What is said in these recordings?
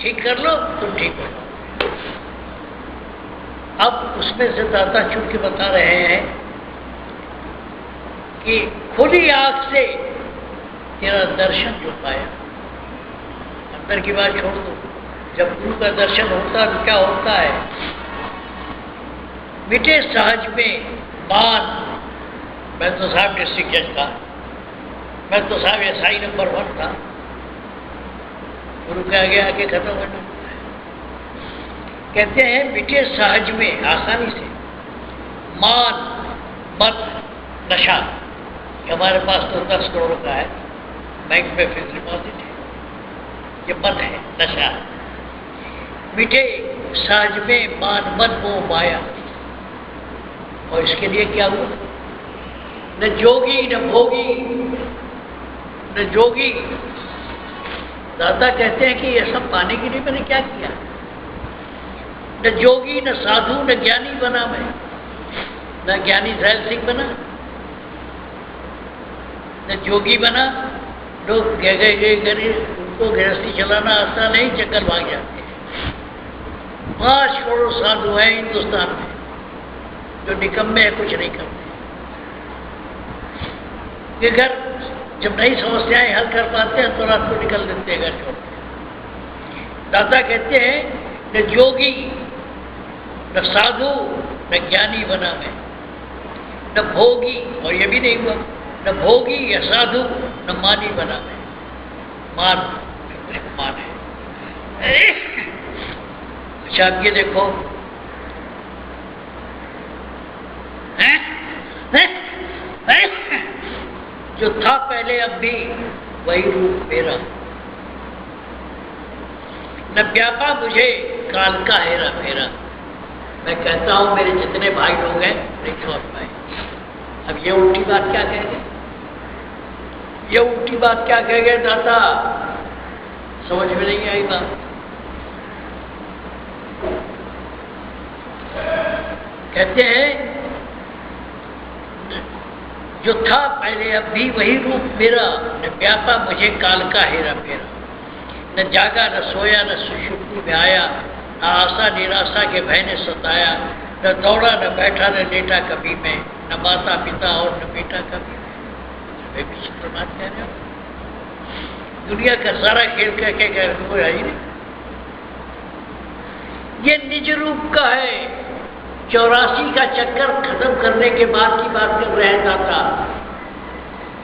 ठीक कर लो तो ठीक हो जाओ। अब उसमें से दाता चूंकि बता रहे हैं कि खुली आंख से तेरा दर्शन जो पाया, अंदर की बात छोड़ दो, जब गुरु का दर्शन होता है तो क्या होता है? मिटे सहज में मान, मैं तो साहब डिस्ट्रिक्ट जज था, मैं तो साहब SI नंबर 1 था, गुरु के आगे आके खत्म होना। कहते हैं मिटे सहज में आसानी से मान मत नशा। हमारे पास तो 10 करोड़ का है, बैंक में फिक्स डिपॉजिट है, ये मत है नशा। मिटे सहज में मान मत मोह माया, और इसके लिए क्या हुआ? न जोगी न भोगी न जोगी। दादा कहते हैं कि ये सब पाने के लिए मैंने क्या किया? न जोगी न साधु न ज्ञानी बना मैं, न ज्ञानी सैल सिंह बना, न जोगी बना। लोग गए उनको गृहस्थी चलाना आता नहीं, जंगल भाग जाते हैं। 5 करोड़ साधु हैं हिंदुस्तान में जो निकम्मे हैं, कुछ नहीं करते। ये घर जब नई समस्याएं हल कर पाते हैं तो रात को निकल देते हैं घर छोड़ के। दादा कहते हैं न जोगी न साधु न ज्ञानी बना मैं, न भोगी, और ये भी नहीं हुआ, न भोगी या साधु न मानी बना मैं। मान है। अच्छा अब ये देखो, जो था पहले अब भी वही रूप मेरा, न व्यापा मुझे काल का हेरा फेरा। मैं कहता हूं मेरे जितने भाई लोग हैं नहीं छोड़ पाए। अब ये उल्टी बात क्या कह गए? ये उल्टी बात क्या कह गए दादा? समझ में नहीं आई बात। कहते हैं जो था पहले अब भी वही रूप मेरा, न व्यापा मुझे काल का हेरा फेरा। न जागा न सोया न सुषुप्ति में आया, न आशा निराशा के भय ने सताया। न दौड़ा न बैठा न लेटा कभी मैं, न माता पिता और न बेटा कभी मैं। वे विचित्र बात कह रहे हो। दुनिया का सारा खेल कह के कह रहे हो नहीं। ये निज रूप का है। 84 का चक्कर खत्म करने के बाद की बात कर रहे हैं दाता।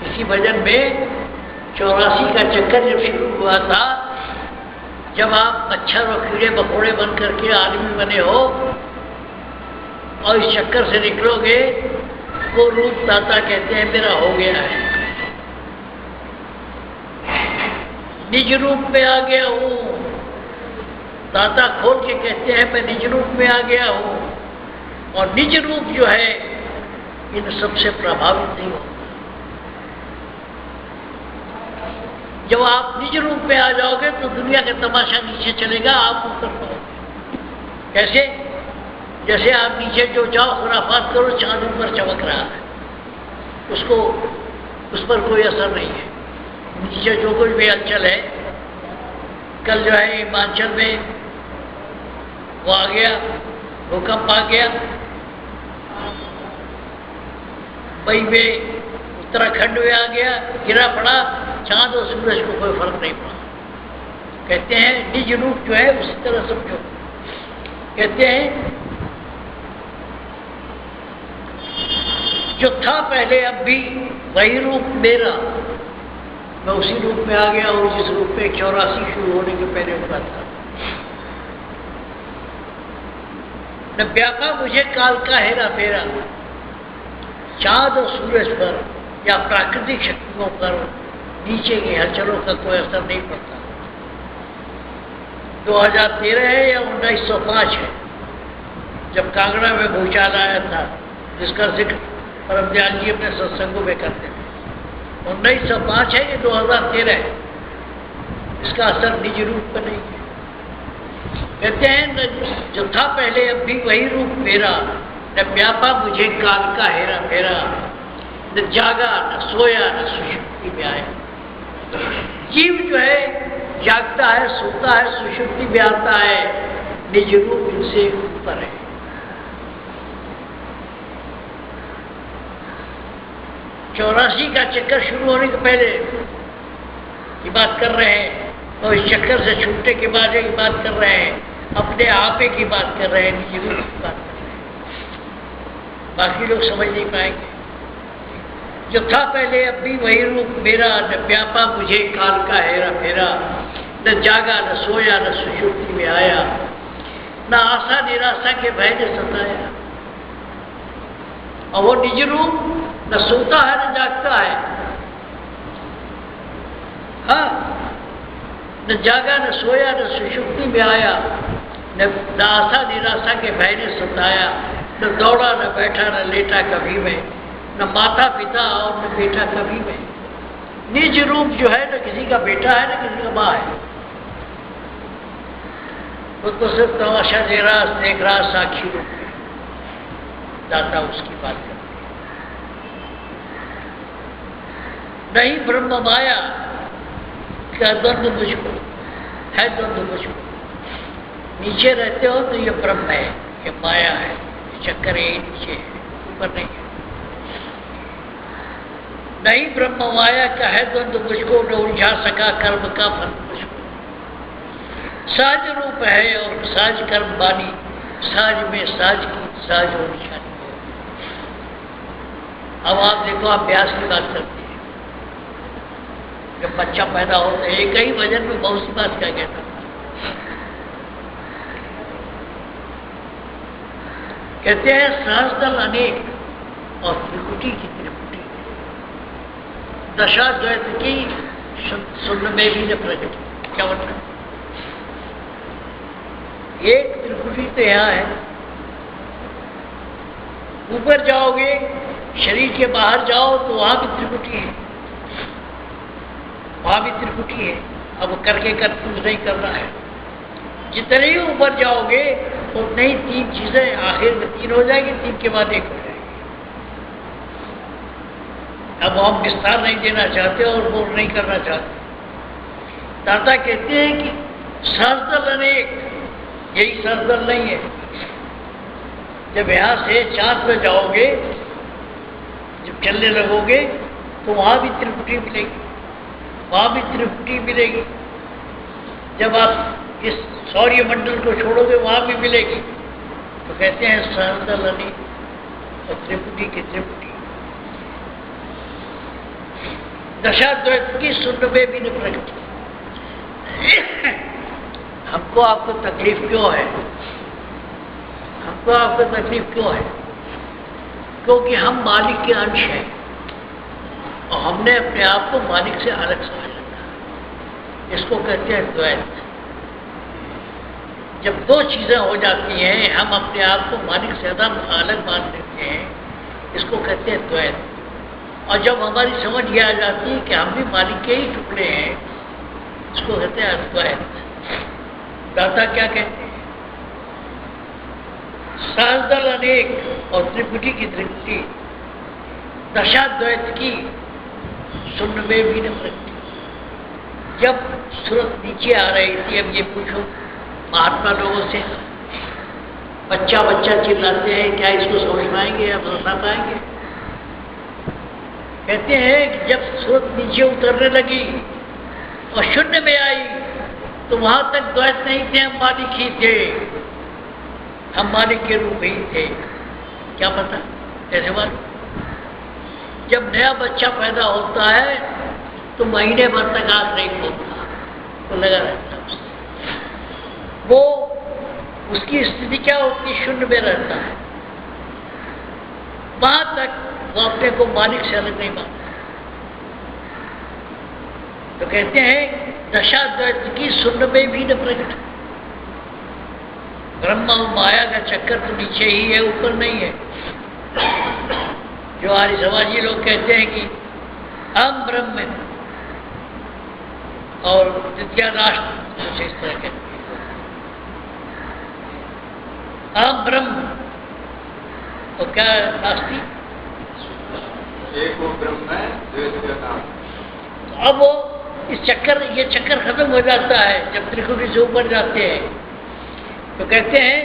इसी भजन में 84 का चक्कर जब शुरू हुआ था, जब आप मच्छर और कीड़े मकोड़े बन करके आदमी बने हो और इस चक्कर से निकलोगे, वो रूप दाता कहते हैं मेरा हो गया है। निज रूप में आ गया हूँ। दाता खोल के कहते हैं मैं निज रूप में आ गया हूँ। और निज रूप जो है इन सबसे प्रभावित नहीं होता। जब आप निज रूप में आ जाओगे तो दुनिया का तमाशा नीचे चलेगा, आप ऊपर पाओगे। कैसे? जैसे आप नीचे जो जाओ खुराफात करो, चांद ऊपर चमक रहा है, उसको उस पर कोई असर नहीं है। नीचे जो कुछ भी हलचल है, कल जो है हिमाचल में वो आ गया, भूकंप आ गया, मुंबई में उत्तराखंड में आ गया, गिरा पड़ा, चांद और सूरज को कोई फर्क नहीं पड़ा। कहते हैं निज रूप जो है उसी तरह समझो। कहते हैं जो था पहले अब भी वही रूप मेरा, मैं उसी रूप में आ गया हूँ जिस रूप में 84 शुरू होने के पहले हुआ था। न व्यापा मुझे काल का हेरा फेरा। चांद और सूरज पर या प्राकृतिक शक्तियों पर नीचे की हलचलों का कोई असर नहीं पड़ता। 2013 है या 1905 है जब कांगड़ा में भूचाल आया था, जिसका जिक्र परम दयाल जी अपने सत्संगों में करते थे। 1905 है कि 2013 है, इसका असर निज रूप पर नहीं है। कहते हैं जो था पहले अब भी वही रूप मेरा, न व्यापा मुझे काल का हेरा फेरा। न जागा न सोया न सुषुप्ति में आया। जीव जो है जागता है, सोता है, सुषुप्ति में आता है, निज रूप इनसे ऊपर है। चौरासी का चक्कर शुरू होने के पहले की बात कर रहे हैं, और इस चक्कर से छूटने के बाद की बात कर रहे हैं, अपने आपे की बात कर रहे हैं, निज रूप की बात कर रहे हैं। बाकी लोग समझ नहीं पाएंगे। जो था पहले अब भी वही रूप मेरा, न व्यापा मुझे काल का हेरा फेरा, न जागा न सोया न सुषुप्ति में आया, न आशा निराशा के भय ने सताया। और वो निज रूप न सोता है न जागता है, हाँ, न जागा न सोया न सुषुप्ति में आया, न आशा निराशा के भय ने सताया, न दौड़ा न बैठा न लेटा कभी मैं, न माता पिता और न बेटा कभी मैं। निज रूप जो है न किसी का बेटा है न किसी का माँ है, वो तो सिर्फ तमाशा दे रहा, देख रहा, साक्षी रूप में दाता उसकी बात करते। नहीं ब्रह्म माया का द्वंद्व मुझको है, द्वंद्व मुझको। नीचे रहते हो तो ये ब्रह्म है, ये माया है, ये चक्कर है, नीचे है, ऊपर नहीं है। नहीं ब्रह्म माया का है द्वंद्व मुझको, न उलझा सका कर्म का फल मुझको। साज रूप है और साज कर्म बानी, साज में साज की साज और निशानी। अब आप देखो, आप व्यास की बात करते हैं, जब बच्चा पैदा हो तो एक ही वजन में बहुत सी बात क्या कहता, कहते हैं सहस्रदल अनेक और त्रिकुटी की त्रिपुटी, दशा द्वैत की सुन्न में भी न प्रकट। क्या मतलब? एक त्रिकुटी तो यहाँ है, ऊपर जाओगे शरीर के बाहर जाओ तो वहां भी त्रिकुटी है, वहां भी त्रिकुटी है। अब करके कुछ नहीं करना है, जितने ही ऊपर जाओगे उतने ही तीन चीजें आखिर में तीन हो जाएगी, तीन के बाद एक हो जाएगी। अब हम विस्तार नहीं देना चाहते और बोल नहीं करना चाहते। दाता कहते हैं कि सहस्रदल अनेक, यही सहस्रदल नहीं है। जब यहाँ से चांद पे जाओगे, जब चलने लगोगे तो वहाँ भी त्रिपुटी मिलेगी, वहाँ भी त्रिपुटी मिलेगी। जब आप इस सौर्य मंडल को छोड़ोगे वहाँ भी मिलेगी। तो कहते हैं सहस्रदल अनेक और त्रिपुटी की त्रिपुटी। दशाद्वैत की सुन्न में भी न प्रकट। हमको आपको तकलीफ क्यों है? हमको आपको तकलीफ क्यों है? क्योंकि हम मालिक के अंश हैं और हमने अपने आप को मालिक से अलग समझ रखा। इसको कहते हैं द्वैत। जब दो चीजें हो जाती हैं, हम अपने आप को मालिक से अलग मान लेते हैं, इसको कहते हैं द्वैत। और जब हमारी समझ ये आ जाती है कि हम भी मालिक के ही टुकड़े हैं, इसको कहते हैं अद्वैत। दाता क्या कहते हैं? सहस्रदल अनेक और त्रिपुटी की त्रिपुटी, दशाद्वैत की सुन्न में भी न प्रकटी। जब सूरत नीचे आ रही थी, अब ये पूछो महात्मा लोगों से, बच्चा बच्चा चिल्लाते हैं, क्या इसको समझ पाएंगे या समझ पाएंगे? कहते हैं कि जब सूरत नीचे उतरने लगी और शून्य में आई तो वहां तक द्वैत नहीं थे, हम मालिक ही थे, हम मालिक के रूप ही थे। क्या पता ऐसे बात? जब नया बच्चा पैदा होता है तो महीने भर तक आंख नहीं खोलता, तो लगा रहता है, वो उसकी स्थिति क्या होती है? शून्य में रहता है। वहां तक वो अपने को मालिक से अलग नहीं मानता। तो कहते हैं दशाद्वैत की सुन्न में भी न प्रकट। ब्रह्म और माया का चक्कर तो नीचे ही है, ऊपर नहीं है। जो आर्य समाजी लोग कहते हैं कि हम ब्रह्म और द्वितीय राष्ट्र कुछ इस तरह कहते हैं, हम ब्रह्म तो क्या नास्ती, एक वो ब्रह्म है, द्वैत का नाम। अब वो इस चक्कर, ये चक्कर खत्म हो जाता है जब त्रिकुटी से ऊपर जाते हैं। तो कहते हैं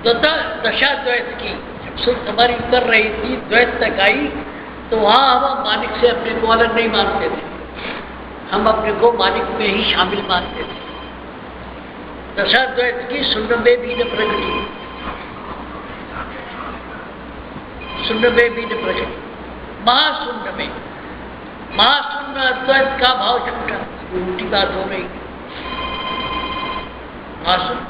दशा द्वैत की, जब सुरत हमारी उतर रही थी, द्वैत तक आई, तो वहाँ हम मालिक से अपने को अलग नहीं मानते थे, हम अपने को मालिक में ही शामिल मानते थे। दशा द्वैत की शून्य में भी न प्रगति, शून्य में भी न प्रगति, महाशून्य में, महाशून्य अद्वैत का भाव छूटा। उल्टी बात हो रही। महाशून्य,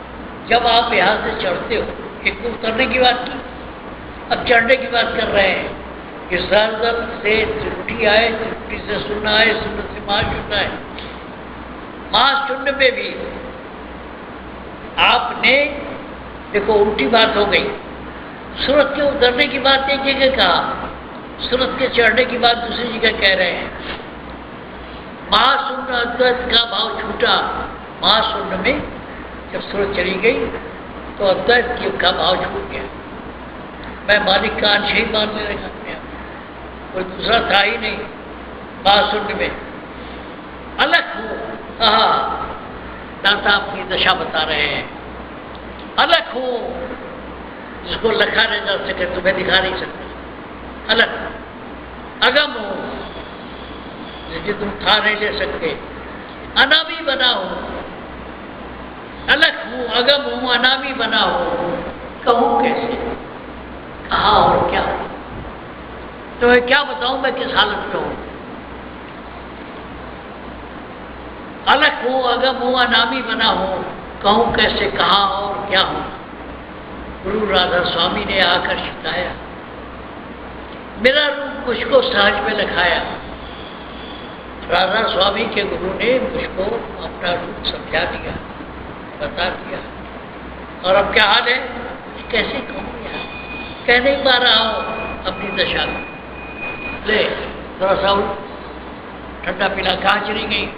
जब आप यहाँ से चढ़ते हो, एक तो उतरने की बात की, अब चढ़ने की बात कर रहे हैं। इस से त्रिकुटी आए, त्रिकुटी से शून्य आए, शून्य से महाशून्य आए। महाशून्य में भी आपने देखो उल्टी बात हो गई। सूरत के उतरने की बात एक जगह कहा, सूरत के चढ़ने की बात दूसरी जगह कह रहे हैं। महाशून्य अद्वैत का भाव छूटा। महाशून्य में जब सूरत चली गई तो अद्वैत का भाव छूट गया। मैं मालिक का अंश ही मानने लगा, कोई दूसरा था ही नहीं। महाशून्य में अलग हूँ। दाता अपनी दशा बता रहे हैं, अलग हूँ, जिसको लिखा नहीं जा सके, तुम्हें दिखा नहीं सकता। अलग अगम हूँ, जिसे तुम खा नहीं ले सकते। अनामी बना हूँ, अलग हूँ, अगम हूँ, अनामी बना हूँ। कहूँ कैसे, कहाँ और क्या? तो मैं क्या बताऊँ मैं किस हालत में हूँ? अलग हूँ, अगम हूँ, अनामी बना हूँ, कहूँ कैसे, कहाँ और क्या हूँ? गुरु राधा स्वामी ने आकर सिखाया, मेरा रूप मुझको सहज में लिखाया। राधा स्वामी के गुरु ने मुझको अपना रूप समझा दिया, बता दिया। और अब क्या हाल है, कैसे कहूँ यार, कह नहीं पा रहा हूँ अपनी दशा में। ले थोड़ा सा ठंडा पीला, कहाँ चली गई?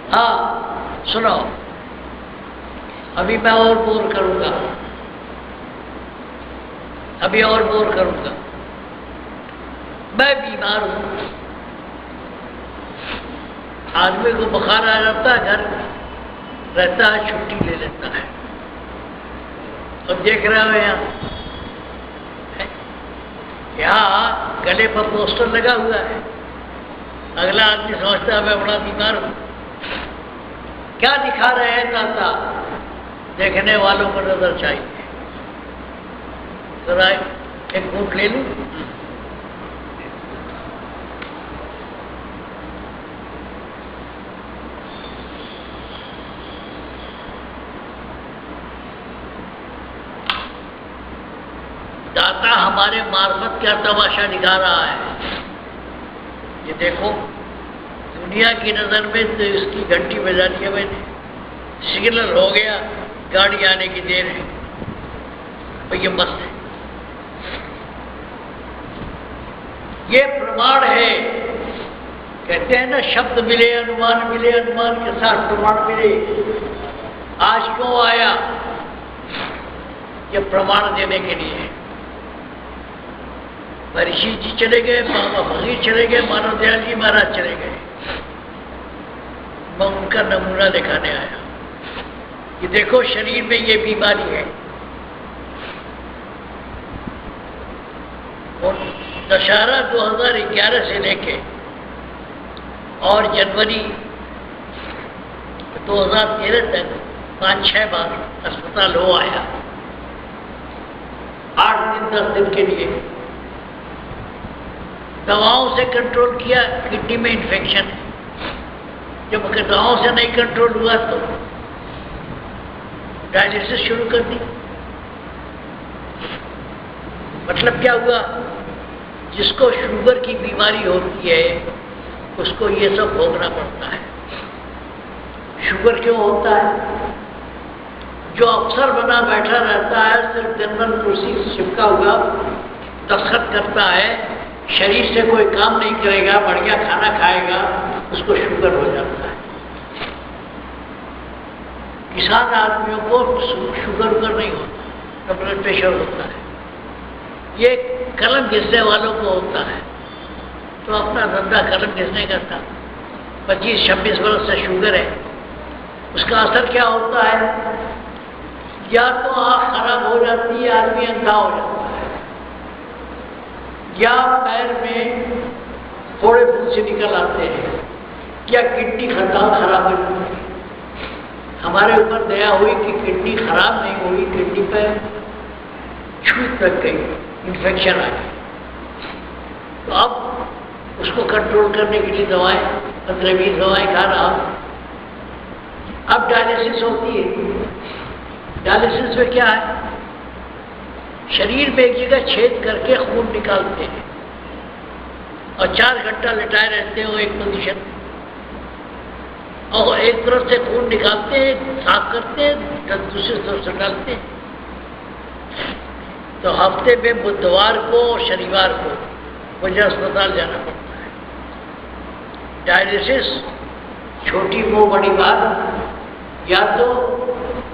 हाँ सुनो, अभी मैं और बोर करूँगा, अभी और बोर करूँगा। मैं बीमार हूँ, आदमी को बुखार आ जाता है, घर रहता है, छुट्टी ले लेता है। अब देख रहे हो यहाँ गले पर पोस्टर लगा हुआ है, अगला आदमी समझता है मैं बड़ा बीमार हूँ। क्या दिखा रहे हैं दाता? देखने वालों को नजर चाहिए। जरा एक घूंट ले लूं। दाता हमारे मार्फत क्या तमाशा दिखा रहा है। ये देखो, दुनिया की नज़र में तो इसकी घंटी बजा दी है मैंने, सिग्नल हो गया, गाड़ी आने की देर है, तो ये मस्त है। ये प्रमाण है, कहते हैं ना, शब्द मिले अनुमान मिले, अनुमान के साथ प्रमाण मिले। आज क्यों आया? ये प्रमाण देने के लिए। ऋषि जी चले गए, बाबा फकीर चले गए, मानव दयाल जी महाराज चले गए, मैं उनका नमूना दिखाने आया। ये देखो, शरीर में ये बीमारी है। और दशहरा 2011 से लेके और जनवरी 2013 तक 5-6 बार अस्पताल हो आया, 8 दिन 10 दिन के लिए। दवाओं से कंट्रोल किया, किडनी में इन्फेक्शन। जब दवाओं से नहीं कंट्रोल हुआ तो डायलिसिस शुरू कर दी। मतलब क्या हुआ? जिसको शुगर की बीमारी होती है उसको ये सब भोगना पड़ता है। शुगर क्यों होता है? जो अफसर बना बैठा रहता है, सिर्फ जनरल कुर्सी से चिपका हुआ, दस्तखत करता है, शरीर से कोई काम नहीं करेगा, बढ़िया खाना खाएगा, उसको शुगर हो जाता है। किसान आदमियों को शुगर नहीं होता, ब्लड प्रेशर होता है। ये कलम घिसने वालों को होता है। तो अपना धंधा कर्म किसने करता। 25-26 वर्ष से शुगर है, उसका असर क्या होता है, या तो आँख खराब हो जाती है, आदमी अंधा हो जाता है, या पैर में थोड़े फूल से निकल आते हैं, या किडनी खराब हो जाती है। हमारे ऊपर दया हुई कि किडनी खराब नहीं हुई, किडनी पर छूट लग गई, इन्फेक्शन आ गई। तो अब उसको कंट्रोल करने के लिए दवाएं 15-20 दवाएं खा रहा हूं। अब डायलिसिस होती है। डायलिसिस में क्या है, शरीर में एक जगह छेद करके खून निकालते हैं और 4 घंटा लिटाए रहते हो एक पोजीशन, और एक तरफ से खून निकालते हैं, साफ करते हैं, दूसरी तरफ से डालते हैं। तो हफ्ते में बुधवार को और शनिवार को मुझे अस्पताल जाना पड़ता है। डायलिसिस छोटी मुंह बड़ी बात। या तो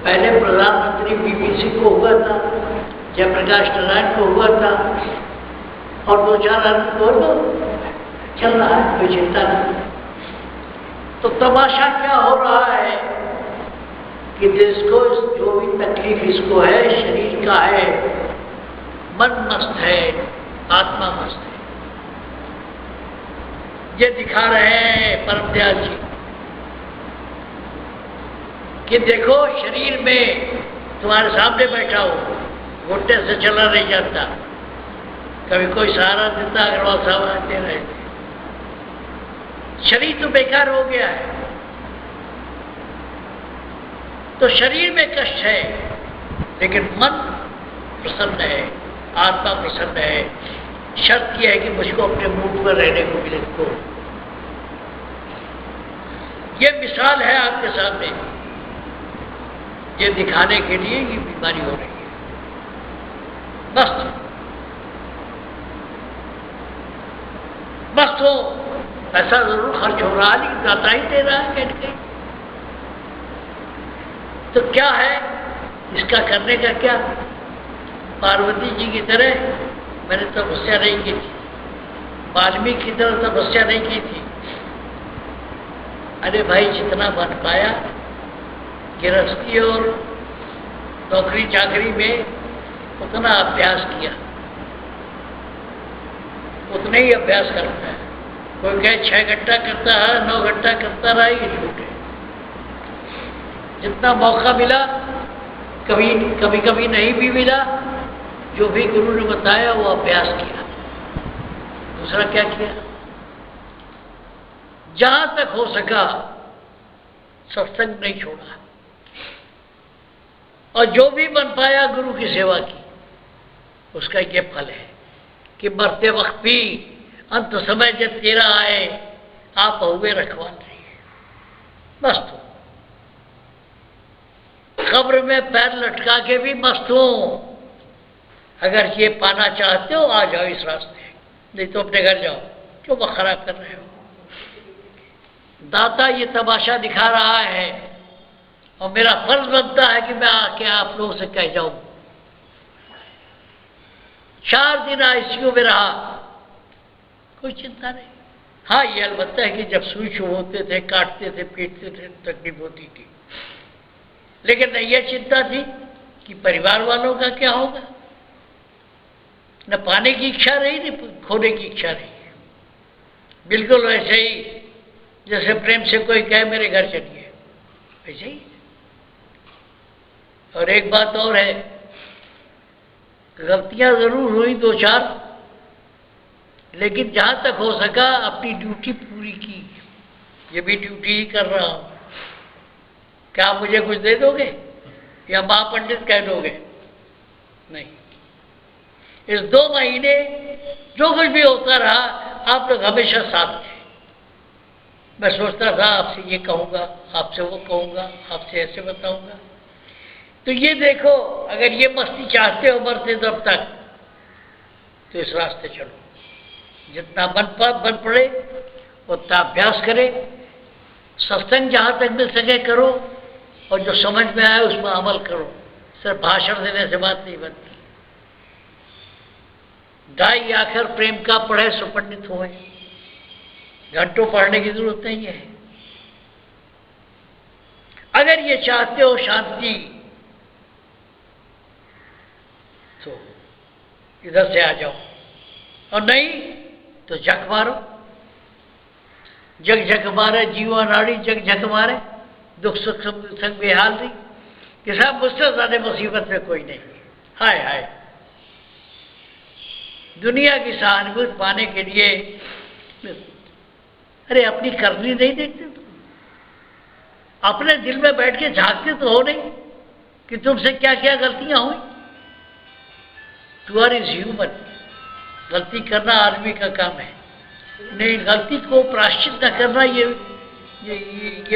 पहले प्रधानमंत्री बीबीसी को हुआ था, जयप्रकाश नारायण को हुआ था, और 2-4 आदमी को तो चल रहा है, कोई चिंता नहीं। तो तमाशा क्या हो रहा है कि जिसको जो भी तकलीफ इसको है, शरीर का है, मन मस्त है, आत्मा मस्त है। ये दिखा रहे हैं परम दयाल जी कि देखो शरीर में तुम्हारे सामने बैठा हो, घुटने से चला नहीं जाता, कभी कोई सहारा देता, अग्रवाल साहब दे रहे थे। शरीर तो बेकार हो गया है। तो शरीर में कष्ट है, लेकिन मन प्रसन्न है, आत्मा प्रसन्न है। शर्त यह है कि मुझको अपने मूड पर रहने को मिले। को यह मिसाल है आपके सामने, ये दिखाने के लिए ये बीमारी हो रही है। मस्त हो, पैसा जरूर खर्च हो रहा है, लेकिन दाता ही दे रहा है कहीं न कहीं। तो क्या है इसका करने का क्या? पार्वती जी की तरह मैंने तपस्या नहीं की थी, वाल्मीकि की तरह तपस्या नहीं की थी। अरे भाई, जितना बन पाया गृहस्थी और नौकरी चाकरी में उतना अभ्यास किया, उतना ही अभ्यास करता है। कोई कहे 6 घंटा करता है, 9 घंटा करता रहा, ये झूठ है। जितना मौका मिला, कभी कभी नहीं भी मिला, जो भी गुरु ने बताया वो अभ्यास किया। दूसरा क्या किया? जहां तक हो सका सत्संग नहीं छोड़ा, और जो भी बन पाया गुरु की सेवा की। उसका ये फल है कि मरते वक्त भी अंत समय जब तेरा आए, आप हुए रखवाल रहिए। मस्त हो, कब्र में पैर लटका के भी मस्त हो। अगर ये पाना चाहते हो आ जाओ इस रास्ते, नहीं तो अपने घर जाओ, क्यों बखरा कर रहे हो? दाता ये तमाशा दिखा रहा है, और मेरा फर्ज बनता है कि मैं आके आप लोगों से कह जाऊं। 4 दिन आईसीयू में रहा, कोई चिंता नहीं। हाँ, ये अलबत्ता है कि जब सुई छू होते थे, काटते थे, पीटते थे, तकलीफ होती थी, लेकिन नहीं ये चिंता थी कि परिवार वालों का क्या होगा। न पाने की इच्छा रही, न खोने की इच्छा रही। बिल्कुल वैसे ही जैसे प्रेम से कोई कहे मेरे घर चलिए, वैसे ही। और एक बात और है, गलतियां जरूर हुई 2-4, लेकिन जहां तक हो सका अपनी ड्यूटी पूरी की। ये भी ड्यूटी ही कर रहा हूं। क्या आप मुझे कुछ दे दोगे या महापंडित कह दोगे? नहीं। इस 2 महीने जो कुछ भी होता रहा, आप लोग हमेशा साथ थे। मैं सोचता था आपसे ये कहूँगा, आपसे वो कहूँगा, आपसे ऐसे बताऊँगा। तो ये देखो, अगर ये मस्ती चाहते हो मरते तब तक, तो इस रास्ते चलो। जितना बन पड़े उतना अभ्यास करे, सत्संग जहाँ तक मिल सके करो, और जो समझ में आए उसमें अमल करो। सिर्फ भाषण देने से बात नहीं बनती। दाई आखिर प्रेम का पढ़े सो पंडित हुए। घंटों पढ़ने की जरूरत नहीं है। अगर ये चाहते हो शांति तो इधर से आ जाओ, और नहीं तो झक मारो। जग झक मारे जीवा नाड़ी, जग झक मारे दुख सुख संग बेहाल रही कि साहब मुझसे ज्यादा मुसीबत में कोई नहीं। हाय हाय, दुनिया की सहानुभूति पाने के लिए अरे अपनी करनी नहीं देखते तुम? अपने दिल में बैठ के झांकते तो हो नहीं कि तुमसे क्या क्या गलतियां हुई। टू आर इज ह्यूमन, गलती करना आदमी का काम है। नहीं, गलती को प्रायश्चित न करना ये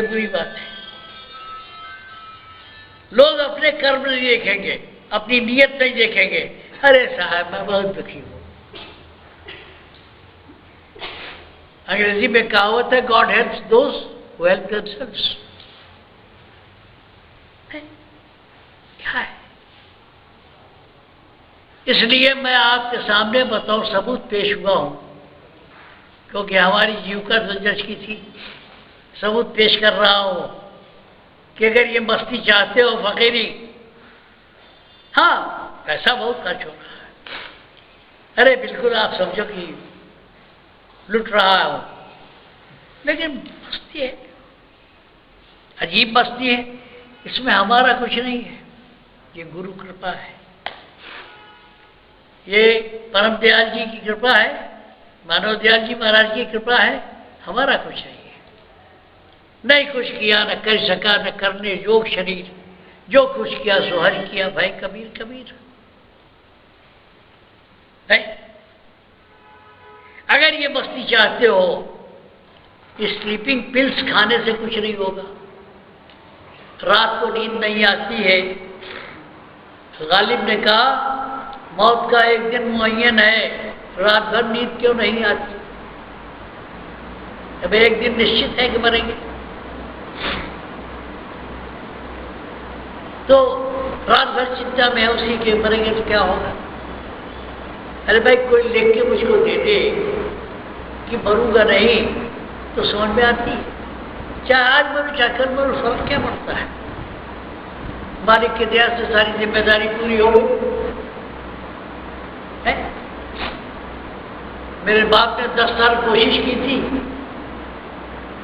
बुरी बात है। लोग अपने कर्म नहीं देखेंगे, अपनी नीयत नहीं देखेंगे। अरे साहब मैं बहुत दुखी हूं। अंग्रेजी में कहावत है, God helps those who help themselves. क्या है? इसलिए मैं आपके सामने बताऊं सबूत पेश हुआ हूं, क्योंकि हमारी जीविका जज की थी। सबूत पेश कर रहा हूं कि अगर ये मस्ती चाहते हो, फकीरी, हाँ पैसा बहुत खर्च हो रहा है। अरे बिल्कुल आप समझो कि लुट रहा हूं, लेकिन मस्ती है, अजीब मस्ती है। इसमें हमारा कुछ नहीं है, ये गुरु कृपा है, ये परम दयाल जी की कृपा है, मानव दयाल जी महाराज की कृपा है। हमारा कुछ नहीं है। नहीं कुछ किया, न कर सका, न करने योग शरीर। जो कुछ किया सो हरि किया, भाई कबीर कबीर है। अगर ये मस्ती चाहते हो, स्लीपिंग पिल्स खाने से कुछ नहीं होगा। रात को नींद नहीं आती है। गालिब ने कहा मौत का एक दिन मुअय्यन है, रात भर नींद क्यों नहीं आती? अब एक दिन निश्चित है कि मरेंगे, तो रात भर चिंता में है उसी के मरेंगे तो क्या होगा। अरे भाई कोई लिख के मुझको दे दे कि मरूंगा नहीं तो समझ में आती है। चाहे आज मरू चाहे कल मरू, फर्क क्या पड़ता है? मालिक के दया से सारी जिम्मेदारी पूरी हो गई है। मेरे बाप ने 10 साल कोशिश की थी,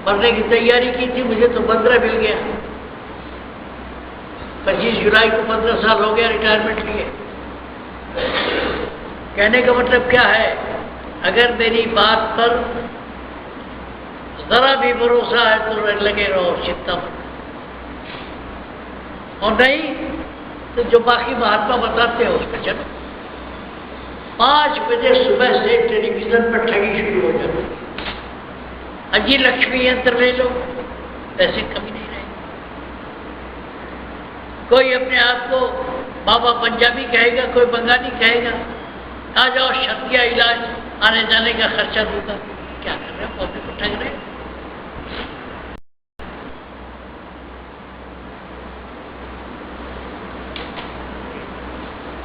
मरने की तैयारी की थी, मुझे तो 15 मिल गया। 25 जुलाई को 15 साल हो गया रिटायरमेंट लिए। कहने का मतलब क्या है? अगर मेरी बात पर जरा भी भरोसा है तो लगे रहो, चिंता मत। और नहीं तो जो बाकी महात्मा बताते हो उस पर चलो। 5 बजे सुबह से टेलीविजन पर ठगी शुरू हो जाती है। अजी लक्ष्मी यंत्र ले लो, पैसे कमी नहीं रहे। कोई अपने आप को बाबा पंजाबी कहेगा, कोई बंगाली कहेगा, आ जाओ शर्तिया इलाज, आने जाने का खर्चा दूंगा। क्या कर रहे हो? पब्लिक को ठग रहे।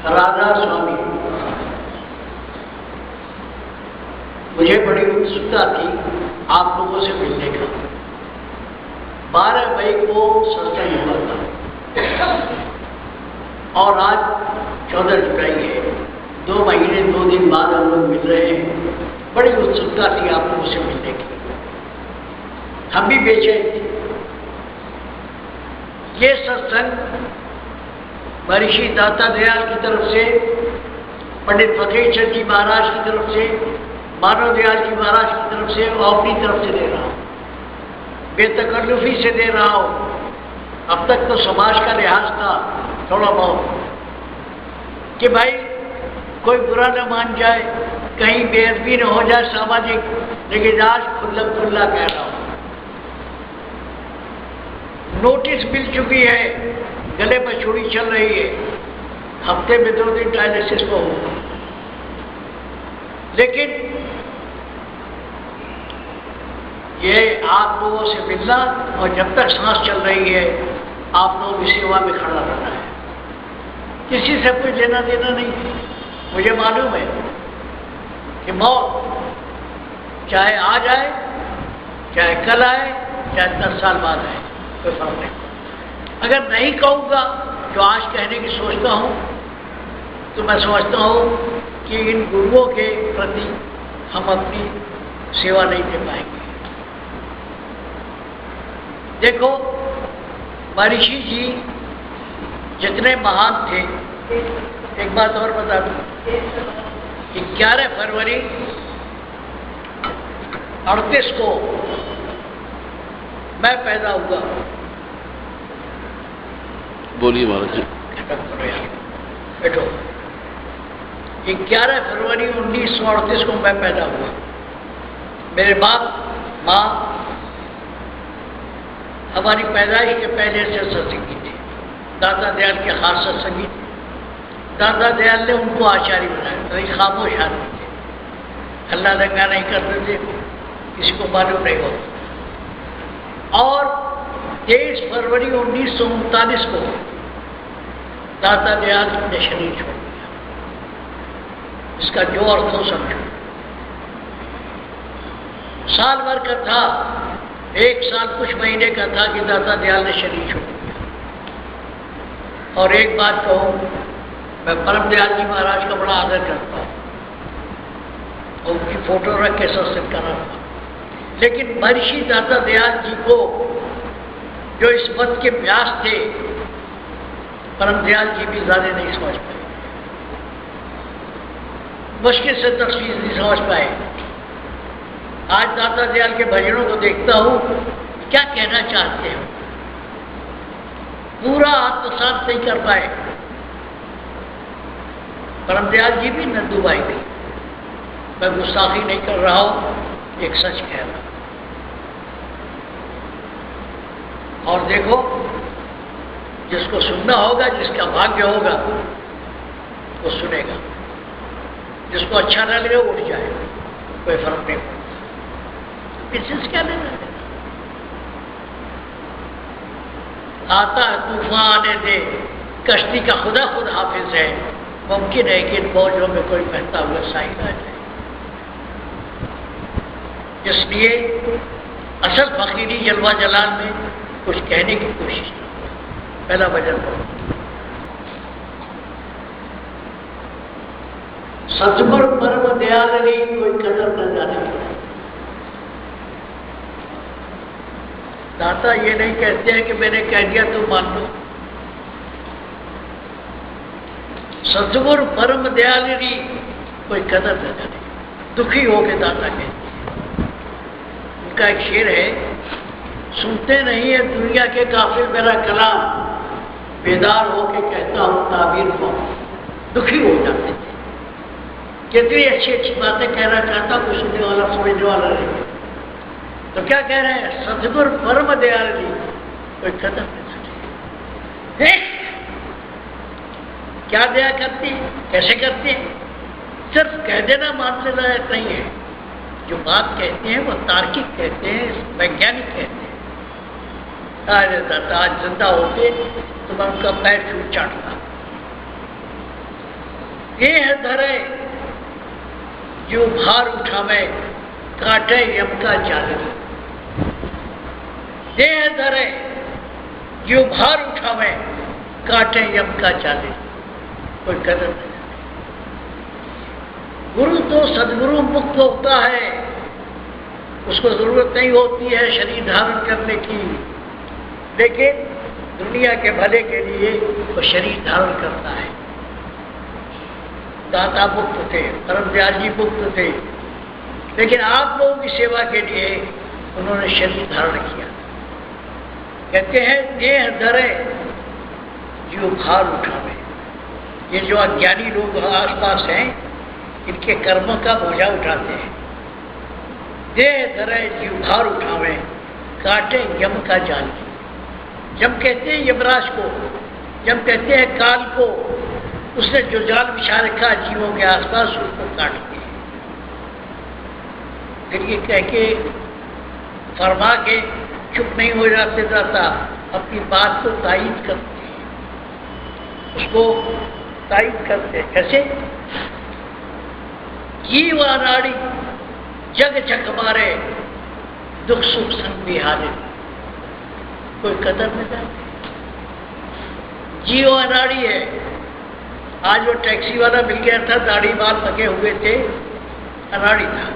राधा स्वामी, मुझे बड़ी उत्सुकता थी आप लोगों से मिलने का। 12 मई को सत्संग हुआ था और आज 14 जुलाई है। 2 महीने 2 दिन बाद हम लोग मिल रहे हैं। बड़ी उत्सुकता थी आप लोगों से मिलने की। हम भी बेचैन थे। ये सत्संग महर्षि दाता दयाल की तरफ से, पंडित फकीर चंद जी महाराज की तरफ से, मानव दयाल जी महाराज की तरफ से और अपनी तरफ से दे रहा हूँ। बेतकल्लुफी से दे रहा हूँ। अब तक तो समाज का लिहाज था थोड़ा बहुत कि भाई कोई बुरा न मान जाए, कहीं बेअदबी न हो जाए सामाजिक, लेकिन आज खुल्ला खुल्ला कह रहा हूँ। नोटिस मिल चुकी है, गले पर छुरी चल रही है, हफ्ते में 2 दिन डायलिसिस को होगा। लेकिन ये आप लोगों से मिलना और जब तक सांस चल रही है आप लोगों की सेवा में खड़ा रहना है। किसी से कोई लेना देना नहीं। मुझे मालूम है कि मौत चाहे आ जाए चाहे कल आए चाहे 10 साल बाद आए, कोई फर्क नहीं पड़ता। अगर नहीं कहूँगा जो आज कहने की सोचता हूँ, तो मैं समझता हूँ कि इन गुरुओं के प्रति हम अपनी सेवा नहीं दे पाएंगे। देखो, महर्षि जी जितने महान थे, एक बात और बता दूं, 11 फरवरी 38 को मैं पैदा हुआ। बोलिए महाराज जी। खत्म करो यार, बैठो। 11 फरवरी 1938 को मैं पैदा हुआ। मेरे बाप माँ हमारी पैदाइश के पहले से सत्संगी थे। दादा दयाल के खास सत्संगी थे। दादा दयाल ने उनको आचार्य बनाया, कहीं खामोश आदमी थे, हल्ला दंगा नहीं करते थे, किसी को मालूम नहीं होता। और 23 फरवरी 1939 को दादा दयाल ने शरीर छोड़ दिया। इसका जो अर्थ हो समझो। साल भर का था, 1 साल कुछ महीने का था कि दादा दयाल ने शरीर छोड़ दिया। और एक बात कहूँ, मैं परम दयाल जी महाराज का बड़ा आदर करता हूँ और उनकी फोटो रख के सत्संग कर रहा था। लेकिन महर्षि दादा दयाल जी को जो इस मत के व्यास थे, परम दयाल जी भी ज्यादा नहीं समझ पाए, मुश्किल से 10% नहीं समझ पाए। आज दादा दयाल के भजनों को देखता हूँ, क्या कहना चाहते हैं, पूरा आत्मसात नहीं कर पाए। परम दयाल जी भी, नंदू भाई भी। मैं गुस्ताखी नहीं कर रहा हूँ, एक सच कह रहा हूँ। और देखो, जिसको सुनना होगा, जिसका भाग्य होगा, वो सुनेगा। जिसको अच्छा न लगे उठ जाए, कोई फर्क नहीं पड़ता। किसी क्या लेना देना। आता है तूफान आने दे, कश्ती का खुदा खुद हाफिज है। मुमकिन है कि इन मौजों में कोई बहता हुआ साहिल आ जाए। इसलिए असल फकीरी जलवा जलाल में कुछ कहने की कोशिश की। पहला भजन पढ़ो। सतगुर परम दयाल री कोई कदर न जाने। दाता ये नहीं कहते हैं कि मैंने कह दिया तो मान लो। सतगुर परम दयाल री कोई कदर न जाने। दुखी होके दाता कहते हैं। उनका एक शेर है, सुनते नहीं है दुनिया के काफिर मेरा कलाम, बेदार होके कहता हूँ ताबीर को। दुखी हो जाते थे, कितनी अच्छी अच्छी बातें कहना चाहता, कोई सुनने वाला समझने वाला नहीं। तो क्या कह रहे हैं, सतगुर परम दयाल जी कोई कदर नहीं जाने। क्या दया करती है, कैसे करती है? सिर्फ कह देना मानने लायक नहीं है। जो बात कहते हैं वो तार्किक कहते हैं, वैज्ञानिक कहते हैं। अरे दादा आज जिंदा होते तो मैं उनका पैर छूट चाटता। ये है धरे जो भार उठावे, काटे यम का जालरी। ये है धरे जो भार उठावे, काटे यम का जालरी। कोई कदर नहीं। गुरु तो सदगुरु मुक्त होता है, उसको जरूरत नहीं होती है शरीर धारण करने की, लेकिन दुनिया के भले के लिए वो शरीर धारण करता है। दाता मुक्त थे, परम दयाल जी मुक्त थे, लेकिन आप लोगों की सेवा के लिए उन्होंने शरीर धारण किया। कहते हैं देह धरे जो भार उठावे। ये जो अज्ञानी लोग आसपास हैं, इनके कर्मों का बोझा उठाते हैं। देह धरे जीव भार उठावे, काटे यम का जाल। यम कहते हैं यमराज को, यम कहते हैं काल को। उसने जो जाल बिछा रखा जीवों के आसपास, उसको काटते हैं। फिर ये कह के फरमा के चुप नहीं हो जाते दाता, अपनी बात को तायीद करते हैं, उसको तायीद करते हैं। कैसे? जीवा नाड़ी जग जग मारे, दुख सुख संग बिहारे, कोई कदर न जाने। जीव अनाड़ी है। आज वो टैक्सी वाला मिल गया था, दाढ़ी बाल लगे हुए थे, अनाड़ी था।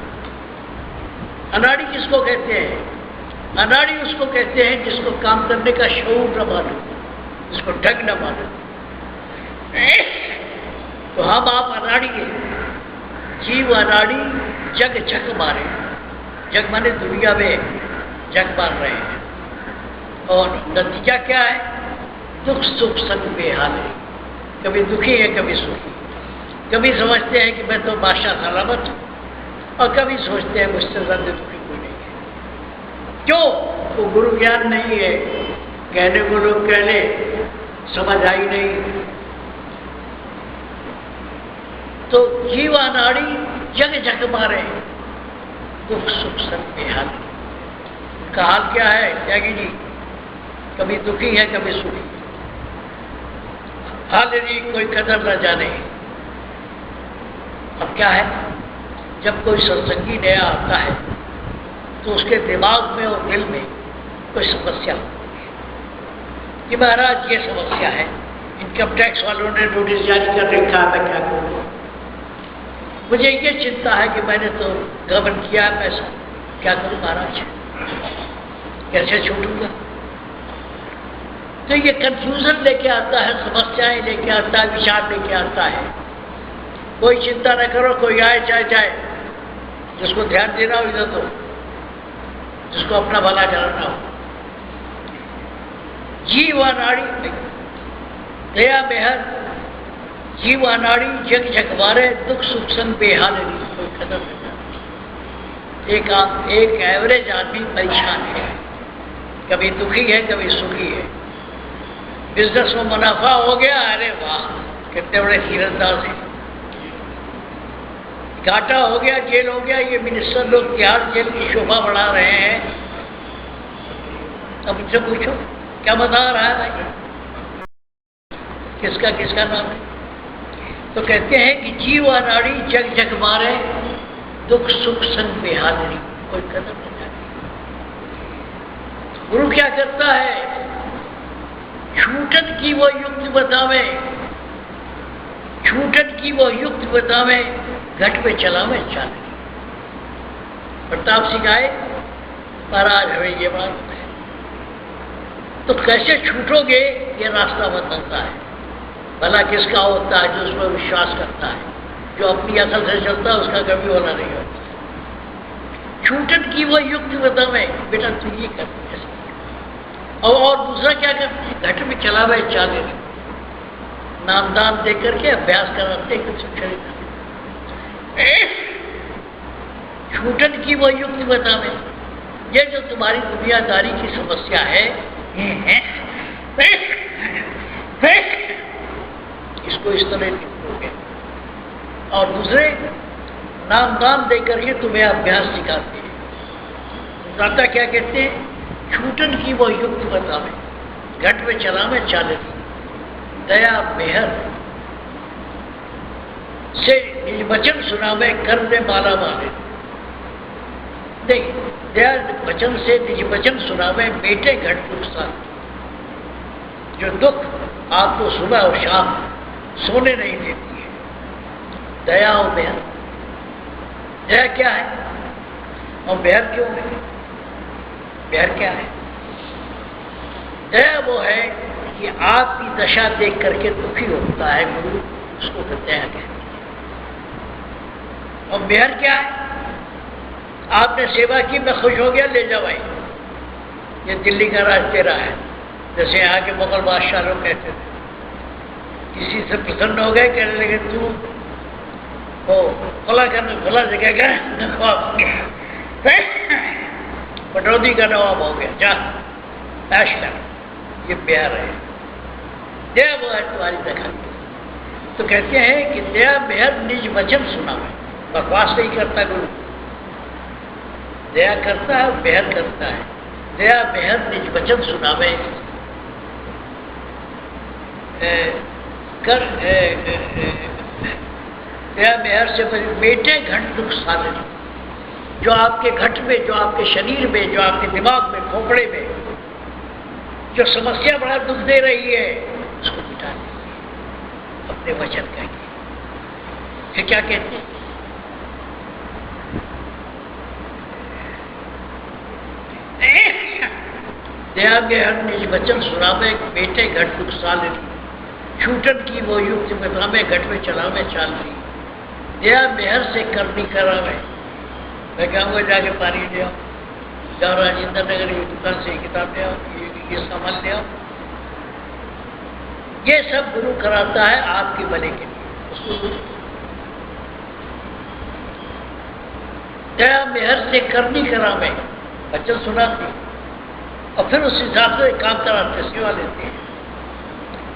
अनाड़ी किसको कहते हैं? अनाड़ी उसको कहते हैं जिसको काम करने का शऊर न मालूम, जिसको ढंग न मालूम। तो हम आप अनाड़ी है। जीव अनाड़ी, जग जग मारे। जग माने दुनिया में जग मार रहे हैं, और नतीजा क्या है? दुख सुख संग बेहाले। कभी दुखी है, कभी सुखी। कभी समझते हैं कि मैं तो बादशाह सलामत हूँ, और कभी सोचते हैं मुझसे ज्यादा दुखी कोई नहीं है। क्यों? वो गुरु ज्ञान नहीं है। कहने को लोग कह ले, समझ आई नहीं। तो जीव अनाड़ी, जग जग मारे, दुख सुख संग बेहाले। उनका हाल क्या है त्यागी जी? कभी दुखी है, कभी सुखी। हाल यदि कोई कदर न जाने। अब क्या है, जब कोई सत्संगी नया आता है तो उसके दिमाग में और दिल में कोई समस्या होती है कि महाराज ये समस्या है, इनकम टैक्स वालों ने नोटिस जारी कर रखा है, मैं क्या करूँ? मुझे ये चिंता है कि मैंने तो गबन किया है पैसा, क्या करूँ महाराज? कैसे छूटूंगा? तो ये कंफ्यूजन लेके आता है, समस्याएं लेके आता है, विचार लेके आता है। कोई चिंता न करो, कोई आए चाहे जाए, जिसको ध्यान देना हो इधर, तो जिसको अपना भला कराना हो। जीव अनाड़ी, दया मेहर, जीव अनाड़ी, जग जग मारे, दुख सुख संग बेहाले। कोई कदर नहीं। एक एवरेज आदमी परेशान है, कभी दुखी है, कभी सुखी है। बिजनेस में मुनाफा हो गया, अरे वाह कितने बड़े तीरंदाज हैं। घाटा हो गया, जेल हो गया, ये मिनिस्टर लोग तिहाड़ जेल की शोभा बढ़ा रहे हैं। अब इनसे पूछो क्या बता रहा है भाई, किसका किसका नाम है? तो कहते हैं कि जीव अनाड़ी, जग जग मारे, दुख सुख संग बेहादरी, कोई कदर नहीं जाती। गुरु क्या करता है? छूटन की वो युक्ति बतावे, छूटन की वो युक्ति बतावे, घट पे चलावे चाले। प्रताप सिंह आए, महाराज हमें ये बात है, तो कैसे छूटोगे? ये रास्ता बताता है। भला किसका होता है? जो उसमें विश्वास करता है, जो अपनी अकल से चलता है, उसका कभी होना नहीं होता। छूटन की वो युक्ति बतावे, बेटा तू ये कर, और दूसरा क्या करते हैं? घट में चलावे चाले, नामदान दे करके अभ्यास कराते कुछ खरीद। छूटन की वो युक्ति बतावे। ये जो तुम्हारी दुनियादारी की समस्या है, इसको इस तरह निपटोगे। और दूसरे नामदान दे करके तुम्हें अभ्यास सिखाते हैं। दाता क्या कहते हैं? छूटन की वो युक्ति बतावे, घट में चलावे चाले, दया मेहर से निज वचन सुनावे, कर दे माला माले। नहीं, दया वचन से निज वचन सुनावे, बेटे घट नुकसान। जो दुख आपको सुबह और शाम सोने नहीं देती है, दया और मेहर। दया क्या है और मेहर क्यों है? मेहर क्या है? दया वो है कि आपकी दशा देख करके दुखी होता है गुरु, उसको तो दया कहते हैं। और मेहर क्या है? आपने सेवा की, मैं खुश हो गया, ले जाओ भाई, ये दिल्ली का राज तेरा है। जैसे यहाँ के मुगल बादशाह लोग कहते थे, किसी से प्रसन्न हो गए, कहने लगे तू हो फला करने फला जगह गए, पटौदी का नवाब हो गया, जा ऐश कर। ये प्यार है, दया वो है तुम्हारी दखल। तो कहते हैं कि दया मेहर निज वचन सुना है, बकवास नहीं करता गुरु, दया करता है, मेहर करता है। दया मेहर निज वचन सुनावे, कर दया मेहर से बेटे घंट दुख साले। जो आपके घट में, जो आपके शरीर में, जो आपके दिमाग में, खोपड़े में जो समस्या बड़ा दुख दे रही है, उसको मिटा दीजिए अपने वचन का। फिर क्या कहते हैं? दया के हर निज वचन सुनावे, बेटे घट दुख साल छूटन की वो युक्त बतावे, घट में चलावे चाल ली। दया मेहर से करनी करावे। मैं कहूँगा जाके पानी ले आओ, जाओ राजेंद्र नगर की दुकान से किताब ले आओ, ये सामान ले आओ। ये सब गुरु कराता है आपके भले के लिए। उसको गुरु दया मेहर से करनी करावे, वचन सुनाती और फिर उस हिसाब से काम कराते, सेवा लेते हैं।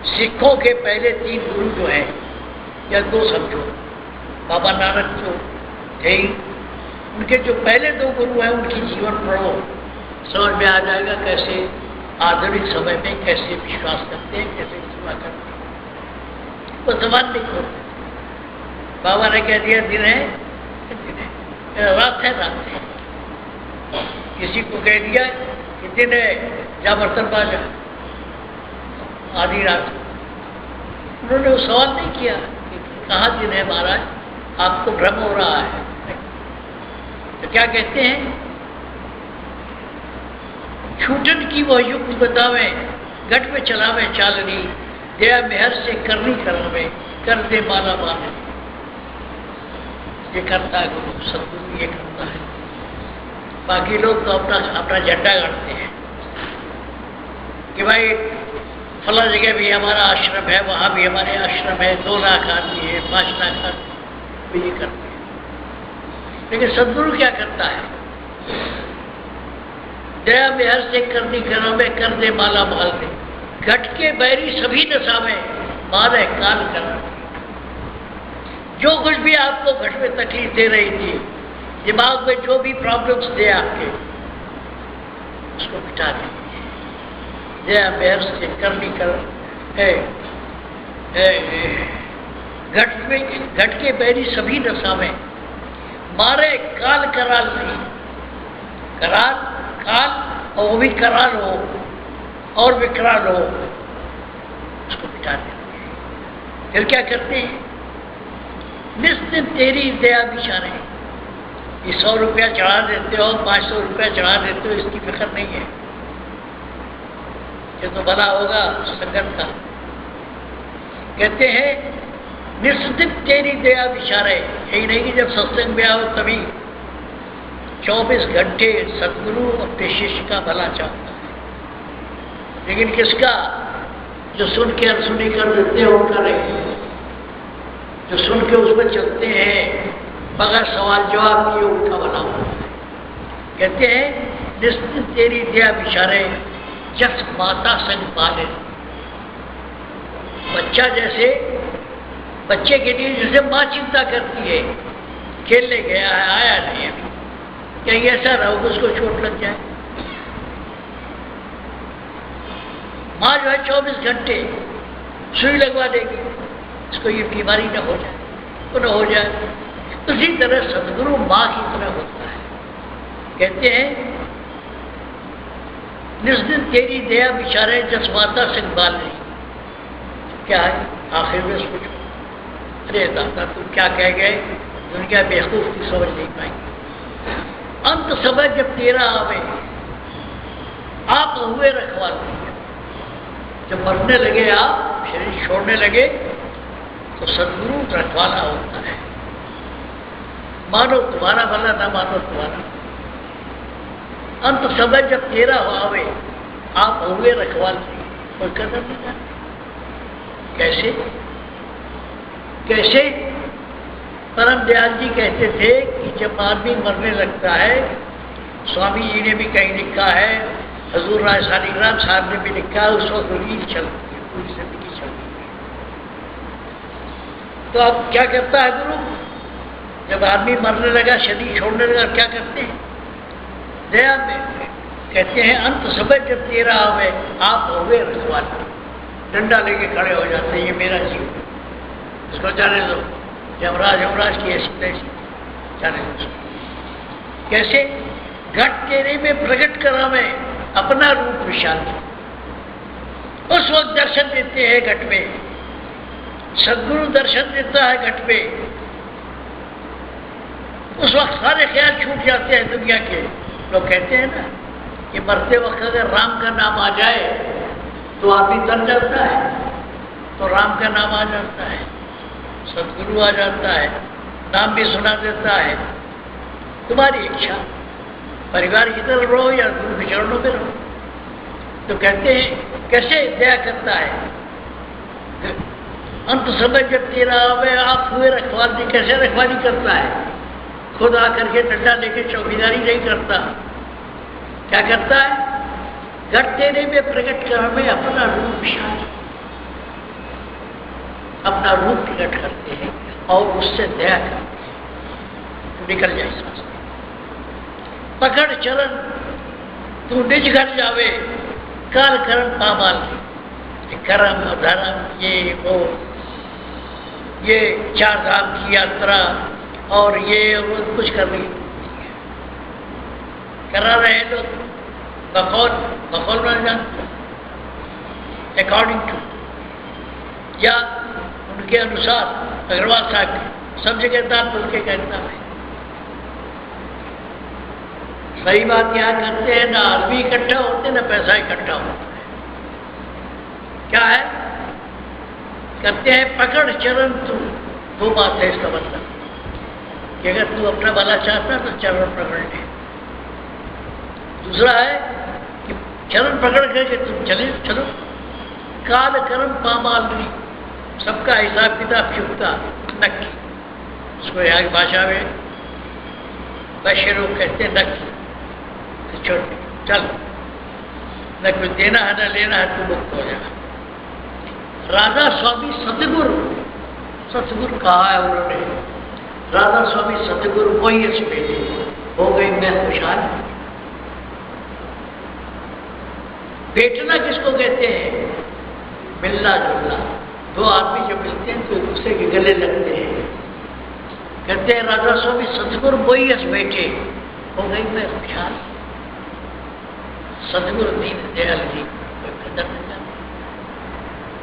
सिखों के पहले 3 गुरु जो हैं, या 2 समझो, बाबा नानक जो थे, उनके जो पहले 2 गुरु हैं, उनकी जीवन पढ़ो, समझ में आ जाएगा कैसे आधुनिक समय में कैसे विश्वास करते हैं, कैसे सेवा करते हैं। वो जबान देखो, बाबा ने कह दिया दिन है, रात है, रात है। किसी को कह दिया कि दिन है, जा बर्तन बाजा, आधी रात। उन्होंने वो सवाल नहीं किया कि कहाँ दिन है महाराज, आपको भ्रम हो रहा है। तो क्या कहते हैं? छूटन की वह युक्त बतावे, घट में चलावे चालनी, दया मेहर से करनी करावे, कर दे माला माने। ये करता है गुरु, सदगुरु ये करता है। बाकी लोग तो अपना अपना झंडा गाड़ते हैं कि भाई फला जगह भी हमारा आश्रम है, वहाँ भी हमारे आश्रम है, 2 लाख आदमी है, 5 लाख आदमी, ये करते हैं। लेकिन सदगुरु क्या करता है? दया मेहर से करनी करावे, कर दे माला माल दे, घट के बैरी सभी नसावे, मारे काल कर। जो कुछ भी आपको घट में तकलीफ दे रही थी, दिमाग में जो भी प्रॉब्लम्स थे आपके, उसको मिटा दीजिए। दया मेहर से करनी कर घट के बैरी सभी नसावे, मारे काल कराल नहीं। कराल काल, और वो भी कराल हो और विकराल हो, उसको मिटा देते। फिर क्या करते हैं? निस्दिन तेरी दया बिचारे, ये 100 रुपया चढ़ा देते हो, 500 रुपया चढ़ा देते हो, इसकी फिक्र नहीं है। ये तो भला होगा संगत का। कहते हैं निस्दिन तेरी दया बिचारे, यही नहीं कि जब सत्संग में आओ तभी 24 घंटे सदगुरु अपने शिष्य का भला चाहता है। लेकिन किसका? जो सुन के अनसुनी कर देते हैं उनका नहीं, जो सुन के उसमें चलते हैं, बगैर सवाल जवाब किए उनका भला होता है। कहते हैं निश्चित तेरी दया बिचारे, जस माता संग पाले। बच्चा जैसे, बच्चे के लिए जैसे माँ चिंता करती है, खेलने गया है, आया नहीं अभी, कहीं ऐसा रहो कि उसको चोट लग जाए। माँ जो है 24 घंटे सुई लगवा देगी, इसको ये बीमारी न हो जाए, तो न हो जाए। उसी तरह सदगुरु माँ की तरह होता है। कहते हैं निस्दिन तेरी दया बिचारे, जस माता संभाल रही। क्या है आखिर में सोचो, अरे दादा तुम क्या कह गए, दुनिया बेवकूफ की समझ नहीं पाएंगे। अंत समय जब तेरा आवे, आप हुए रखवाले। जब मरने लगे, आप शरीर छोड़ने लगे, तो सदगुरु रखवाला होता है। मानो तुम्हारा भला, ना मानो तुम्हारा। अंत समय जब तेरा आवे, आप हुए रखवाले, कोई कदर नहीं करते। कैसे कैसे? परम दयाल जी कहते थे कि जब आदमी मरने लगता है, स्वामी जी ने भी कहीं लिखा है, हजूर राय सालिग्राम साहब ने भी लिखा है, उस वक्त रील चलती है, पूरी जिंदगी चलती है। तो अब क्या करता है गुरु? जब आदमी मरने लगा, शरीर छोड़ने लगा, क्या करते हैं? दया में कहते हैं अंत समय जब तेरा आवे, आप होवे रखवाले। डंडा लेके खड़े हो जाते हैं, ये मेरा जीव, इसको जाने दो। यमराज यमराज की ऐसी तैसी, जाने दो। कैसे? घट तेरे में प्रकट करा मैं अपना रूप विशाल। उस वक्त दर्शन देते हैं घट में, सदगुरु दर्शन देता है घट में। उस वक्त सारे ख्याल छूट जाते हैं दुनिया के। लोग कहते हैं ना कि मरते वक्त अगर राम का नाम आ जाए तो आदमी तर जाता है, तो राम का नाम आ जाता है, सदगुरु आ जाता है, नाम भी सुना देता है। तुम्हारी इच्छा, परिवार की तरफ रहो या गुरु के चरणों में रहो। तो कहते हैं कैसे दया करता है। अंत समय जब तेरा आवे आप हुए रखवाली, कैसे रखवाली करता है? खुद आकर के डंडा लेके चौकीदारी नहीं करता। क्या करता है? घट तेरे में प्रकट कर हमें अपना रूप विशाल, अपना रूप प्रकट करते हैं और उससे दया करते हैं। निकल जाए सांस, पकड़ चरण तू निज घर जावे, काल कर्म पामाल। कर्म धर्म ये वो, ये चार धाम की यात्रा और ये वो कुछ कर रही करा रहे लोग बकौल बकौल बन जानते, अकॉर्डिंग टू या उनके अनुसार। अग्रवाल साहब सब जगह दांत बोल के कहता है सही बात यहाँ करते हैं ना, आदमी इकट्ठा होते ना पैसा इकट्ठा होता है। क्या है? कहते हैं पकड़ चरण तू। दो बात है इसका मतलब कि अगर तू अपना भला चाहता है तो चरण पकड़ ले। दूसरा है कि चरण पकड़ करके तुम चलो। काल कर्म पामालनी, सबका हिसाब किताब चुकता नक्की। उसको यहाँ की भाषा में वैश्य लोग कहते हैं नक्की। छोड़ चल, न कुछ देना है न लेना है, तू मुक्त हो जाएगा। राधा स्वामी सतगुरु, सतगुरु कहा है उन्होंने, राधा स्वामी सतगुरु वही इसमें हो गई मैं खुशहाल। बेटना किसको कहते हैं? मिलना जुलना। दो आदमी जो मिलते हैं तो एक दूसरे के गले लगते हैं। कहते हैं राधा स्वामी सतगुरु वही हस बैठे, हो गई मैं खुशहाल। सतगुरु दीन दयाल जी कोई कदर नहीं जाता।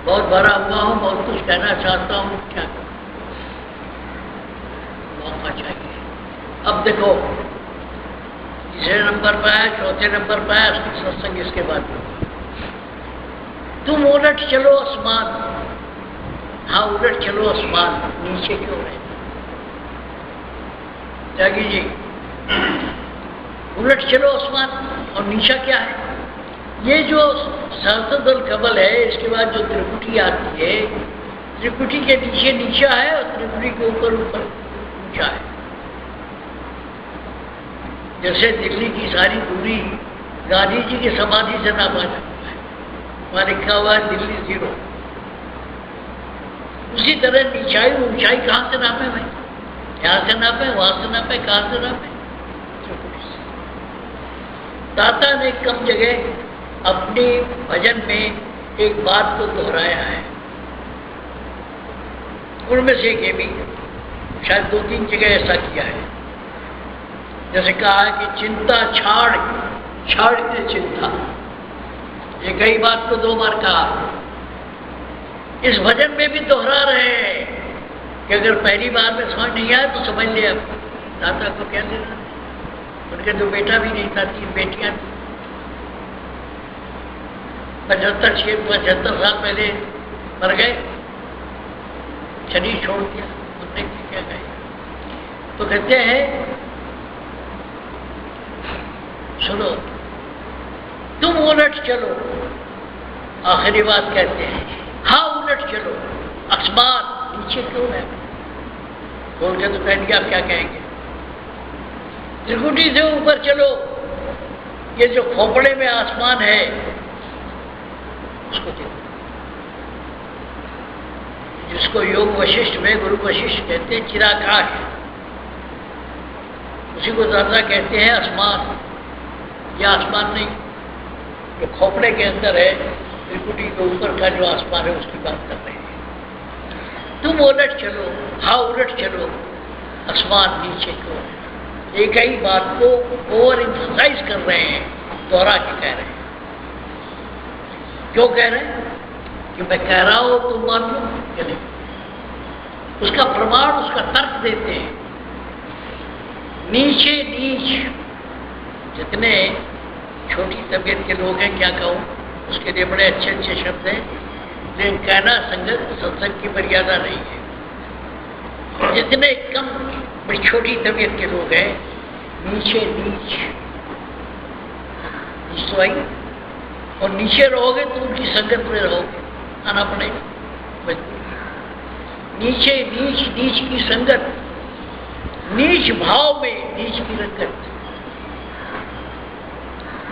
बहुत भरा हुआ हूँ, बहुत कुछ कहना चाहता हूँ, क्या करूँ? मौका चाहिए। अब देखो तीसरे नंबर पर है, चौथे नंबर पर है उसकी सत्संग। इसके बाद तुम उलट चलो आसमान। हाँ उलट चलो आसमान, नीचे क्यों रहे? त्यागी जी उलट चलो आसमान। और नीचा क्या है? ये जो सहस्त्रदल कमल है, इसके बाद जो त्रिकुटी आती है, त्रिकुटी के नीचे नीचा है और त्रिकुटी के ऊपर ऊपर ऊंचा है। जैसे दिल्ली की सारी दूरी गांधी जी की समाधि से नापा जाता है, वहां लिखा हुआ है दिल्ली 0। उसी तरह नीचाई ऊंचाई कहाँ से नापे भाई? यहाँ से नापे, वहां से नापे, कहाँ से नापे? दाता ने कम जगह अपने भजन में एक बात को दोहराया है। उनमें से एक ये भी शायद 2-3 जगह ऐसा किया है। जैसे कहा है कि चिंता छाड़ के चिंता, ये कई बात को 2 बार कहा। इस भजन में भी दोहरा रहे हैं कि अगर पहली बार में समझ नहीं आया तो समझ लिया। दाता को क्या देना? उनके 2 बेटा भी नहीं था, 3 बेटियां थी। 75 साल पहले मर गए, शरीर छोड़ दिया, उनने क्या गए। तो कहते हैं सुनो तुम उलट चलो। आखिरी बात कहते हैं हाँ उलट चलो। आसमान नीचे क्यों है? बोल के तो कहेंगे आप क्या कहेंगे? त्रिकुटी से ऊपर चलो। ये जो खोपड़े में आसमान है उसको देखो, जिसको योग वशिष्ठ में गुरु वशिष्ठ कहते हैं चिराकाश, उसी को दाता कहते हैं आसमान। यह आसमान नहीं, जो खोपड़े के अंदर है, त्रिकुटी के ऊपर का जो आसमान है उसकी बात कर रहे हैं। तुम उलट चलो, हाँ उलट चलो, आसमान नीचे क्यों है? एक ही बात को ओवर एम्फसाइज कर रहे हैं, दोहरा के कह रहे हैं। क्यों कह रहे हैं? कि मैं कह रहा हूं तुम मान लो कि नहीं। उसका प्रमाण, उसका तर्क देते हैं। नीचे नीच, जितने छोटी तबीयत के लोग हैं, क्या कहूँ, उसके लिए बड़े अच्छे अच्छे शब्द हैं, लेकिन कहना संगत सत्संग की मर्यादा नहीं है। जितने कम बड़ी छोटी तबीयत के लोग हैं, नीचे नीच, नीच तो आई, और नीचे रहोगे तो उनकी संगत में रहोगे, आना पड़ेगा। नीचे नीच, नीच की संगत, नीच भाव में नीच की रंगत।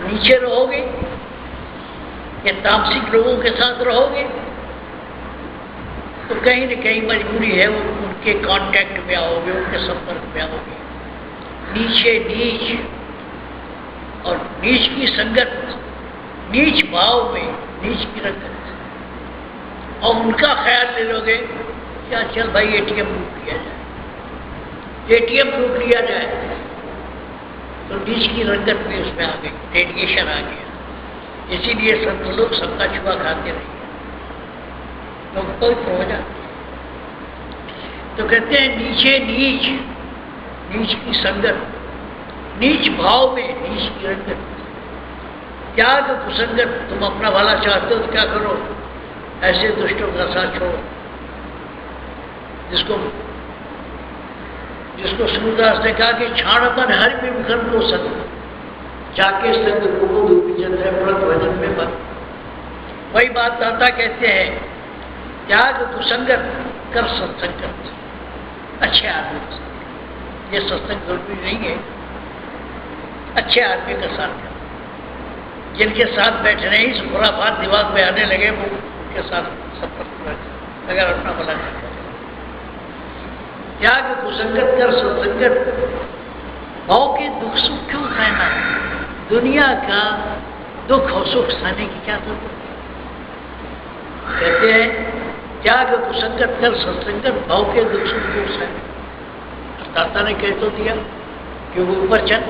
नीचे रहोगे या तामसिक लोगों के साथ रहोगे तो कहीं न कहीं मजबूरी है, उनके कांटेक्ट में आओगे, उनके संपर्क में आओगे। नीचे नीच और नीच की संगत, नीच भाव में नीच की रंगत, और उनका ख्याल ले लोगे क्या, चल भाई एटीएम लूट लिया जाए, एटीएम लूट लिया जाए, तो नीच की रंगत में उसमें आ गई, रेडिएशन आ गया। इसीलिए संत लोग सबका छुआ खाते रहे, लोग कोई हो जाते। तो कहते हैं नीचे नीच, नीच की संगत, नीच भाव में नीच की रंगत। त्याग कुसंगत, तुम अपना भला चाहते हो तो क्या करो, ऐसे दुष्टों का साथ छोड़ो। जिसको सूरदास ने कहा कि छाणपन हर में विखर को संग, जाके संग को चंद्र व्रत भजन में बन। वही बात दाता कहते हैं, त्याग कुसंगत कर सत्संगत, अच्छे आदमी के साथ। ये सत्संग जरूरी नहीं है, अच्छे आदमी का साथ है। जिनके साथ बैठने ही खुराफात दिमाग में आने लगे, वो उनके साथ संपर्क अगर अपना भला करते। त्याग कुसंगत कर सत्संगत, भाव के दुख सुख क्यों सहना, दुनिया का दुख और सुख सहने की क्या जरूरत है। कहते हैं त्याग कुसंगत कर सत्संगत, भाव के दुख सुख क्यों सहना। दाता ने कह तो दिया कि वो ऊपर चल।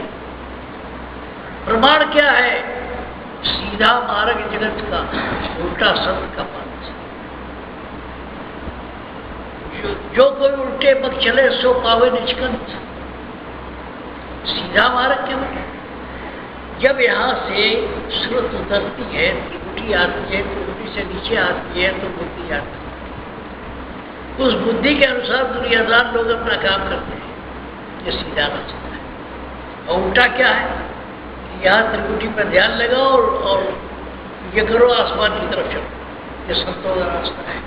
प्रमाण क्या है? सीधा मार्ग जगत का, उल्टा संत का पंथ। जो कोई उल्टे पग चले सो पावे निष्कंठ। सीधा मार्ग क्यों? जब यहाँ से स्रोत उतरती है, त्रिपुटी आती है, त्रिपुटी से नीचे आती है, तो बुद्धि आती है। उस बुद्धि के अनुसार दुनियादार लोग अपना काम करते हैं। ये सीधा रास्ता है। और उल्टा क्या है? यहाँ त्रिपुटी पर ध्यान लगाओ और ये करो, आसमान की तरफ चलो। ये संतों का रास्ता है।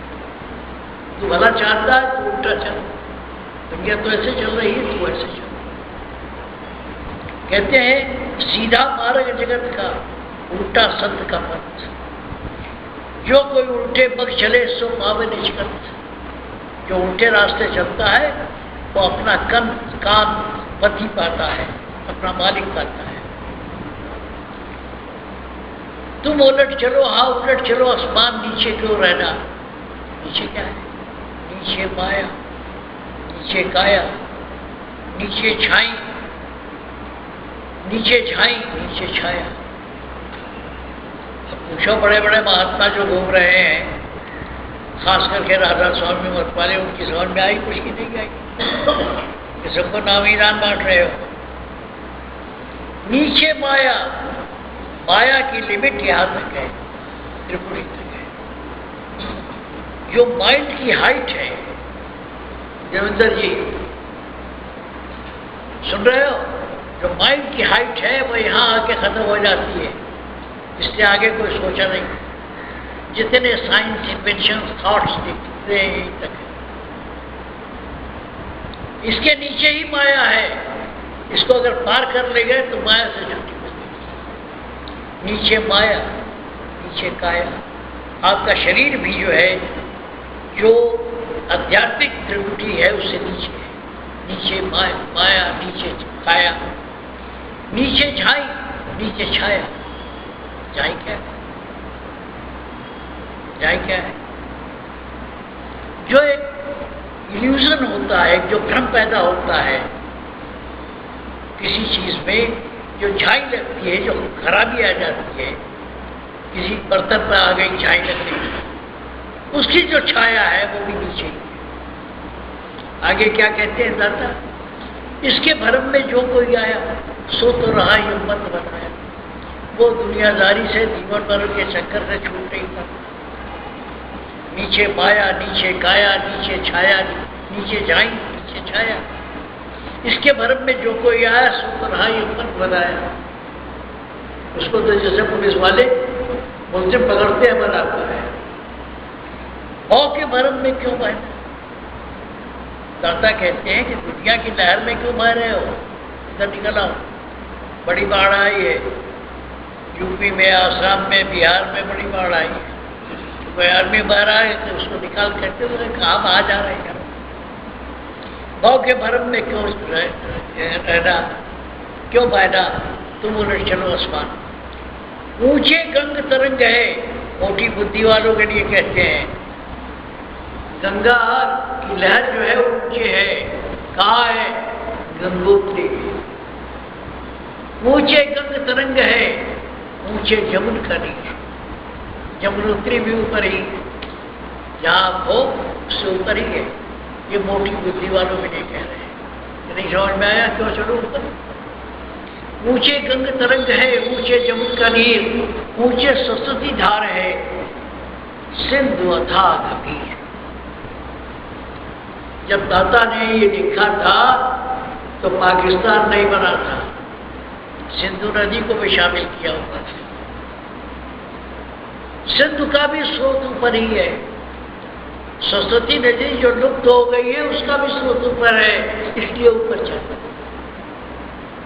तू भला चाहता है तो उल्टा चल, दुनिया तो ऐसे चल रही है, तू ऐसे चल। कहते हैं सीधा मार्ग जगत का, उल्टा संत का पंथ। जो कोई उल्टे पग चले सो पावे निष्कंठ। जो उल्टे रास्ते चलता है वो अपना काम पति पाता है, अपना मालिक पाता है। तुम उलट चलो, हाँ उलट चलो, आसमान नीचे क्यों रहना। नीचे क्या है? नीचे माया, नीचे काया, नीचे छाई, नीचे छाई, नीचे छाया। अब पूछो बड़े बड़े महात्मा जो घूम रहे हैं, खास करके राधा स्वामी मत वाले, उनकी समझ में आई कुछ की नहीं आई कि सबको नामीदान बांट रहे हो। नीचे माया, माया की लिमिट यहाँ तक है, त्रिपुटी तक है। जो माइंड की हाइट है, देवेंद्र जी सुन रहे हो, जो माइंड की हाइट है वो यहाँ आके खत्म हो जाती है। इससे आगे कोई सोचा नहीं। जितने साइंस, इन्वेंशन, थॉट्स दिखते हैं यहीं तक है। इसके नीचे ही माया है। इसको अगर पार कर ले गए तो माया से छुट्टी मिलेगी। नीचे माया, नीचे काया। आपका शरीर भी जो है, जो आध्यात्मिक त्रिपुटी है, उससे नीचे है। नीचे माया, नीचे काया, नीचे छाई, नीचे छाया। छाई क्या है? छाई क्या है? जो एक इल्यूजन होता है, जो भ्रम पैदा होता है, किसी चीज़ में जो झाई लगती है, जो खराबी आ जाती है, किसी बर्तन पर आ गई झाई लगने की, उसकी जो छाया है वो भी नीचे ही है। आगे क्या कहते हैं दाता, इसके भरम में जो कोई आया सो तो रहा हिम्मत बनाया, वो दुनियादारी से जीवन भर के चक्कर से छूट नहीं पाता। नीचे माया, नीचे काया, नीचे छाया, नीचे झाई, नीचे छाया, इसके भरम में जो कोई आया सो तो रहा हिम्मत बनाया। उसको तो जैसे पुलिस वाले मुझसे पकड़ते हैं बनाते हैं, औ के भरम में क्यों बह? दाता कहते हैं कि दुनिया की लहर में क्यों बह रहे हो, इधर निकल आओ। बड़ी बाढ़ आई है यूपी में, आसाम में, बिहार में बड़ी बाढ़ आई है। कोई आदमी बह रहा है तो उसको निकाल करते हुए कहा आ जा रहे हैं, भाव के भरम में क्यों रहना, क्यों बहना, तुम बोले चलो आसमान। ऊंचे गंग तरंग है, मोटी बुद्धि वालों के लिए कहते हैं, गंगा की लहर जो है ऊंचे है। कहाँ है? गंगोत्री। ऊंचे गंग तरंग है, ऊंचे जमुन का नहीं, जमुनोत्री भी ऊपर ही, जहाँ हो उससे ऊपर ही है। ये मोटी बुद्धि वालों में नहीं कह रहे हैं। नहीं समझ में आया? क्यों चलो ऊपर? ऊंचे गंग तरंग है, ऊंचे जमुन का नीर, ऊंचे सरस्वती धार है, सिंधु अथाह गंभीर। जब दाता ने ये लिखा था तो पाकिस्तान नहीं बना था, सिंधु नदी को भी शामिल किया हुआ था। सिंधु का भी स्रोत ऊपर ही है। सरस्वती नदी जो लुप्त हो गई है उसका भी स्रोत ऊपर है, इसलिए ऊपर चल,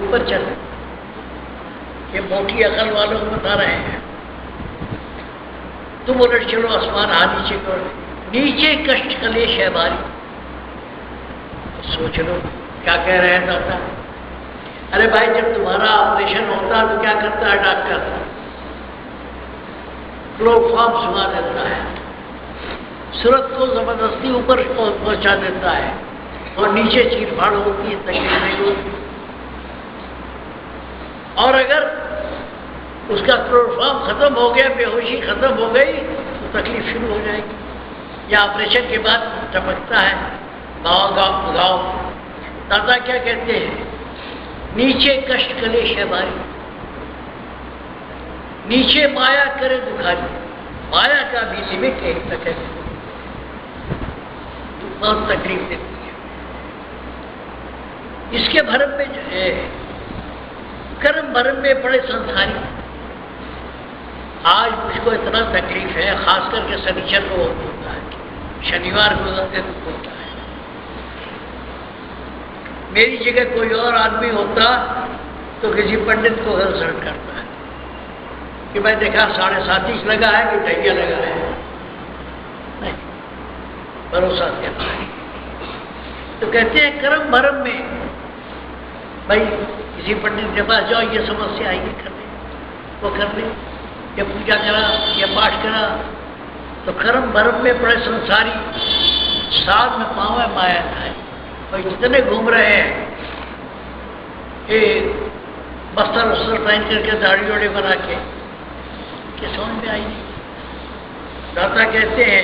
ऊपर चल। ये मोटी अकल वालों को बता रहे हैं। तुम बोले चलो आसमान आ नीचे कर, नीचे कष्ट कलेश है भारी। सोच लो क्या कह रहे हैं दाता। अरे भाई, जब तुम्हारा ऑपरेशन होता तो क्या करता है डॉक्टर? क्लोरोफॉर्म सुना देता है, सूरत को जबरदस्ती ऊपर पहुंचा देता है और नीचे चीरफाड़ होती है, तकलीफ नहीं होती। और अगर उसका क्लोरोफॉर्म खत्म हो गया, बेहोशी खत्म हो गई, तो तकलीफ शुरू हो जाएगी। या ऑपरेशन के बाद टपकता है गाँव। दादा क्या कहते हैं? नीचे कष्ट कलेश है भारी, नीचे माया करे दुखारी। माया का भी लिमिट है, तक है, बहुत तकलीफ देती है। इसके भरम में जो है, कर्म भरम में पड़े संसारी। आज मुझको इतना तकलीफ है, खास करके शनिचर को होता है, शनिवार को ज्यादा दुख होता है। मेरी जगह कोई और आदमी होता तो किसी पंडित को कंसल्ट करता है कि मैं देखा 7:30 लगा है कि ढैया लगा है। नहीं, भरोसा देता है। तो कहते हैं कर्म भरम में भाई किसी पंडित के पास जाओ, ये समस्या आई, ये कर ले, वो कर ले, ये पूजा करा, ये पाठ करा। तो कर्म भरम में पड़े संसारी, साथ में पावे माया खाए। और जितने घूम रहे हैं ये बस्तर पहन करके, दाढ़ी वाड़ी बना के समझ में आई नहीं। दाता कहते हैं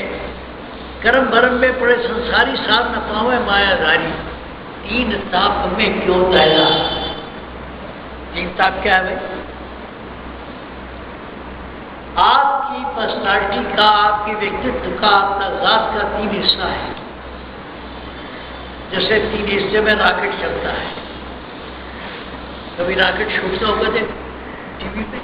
कर्म भरम में पड़े संसारी, साथ न पावे मायाधारी। तीन ताप में क्यों तैरा? तीन ताप क्या है भाई? आपकी पर्सनालिटी का, आपकी व्यक्तित्व का, आपका जात का 3 हिस्सा है। जैसे 3 हिस्से में रॉकेट चलता है। कभी रॉकेट छूटता होगा देख टीवी पे,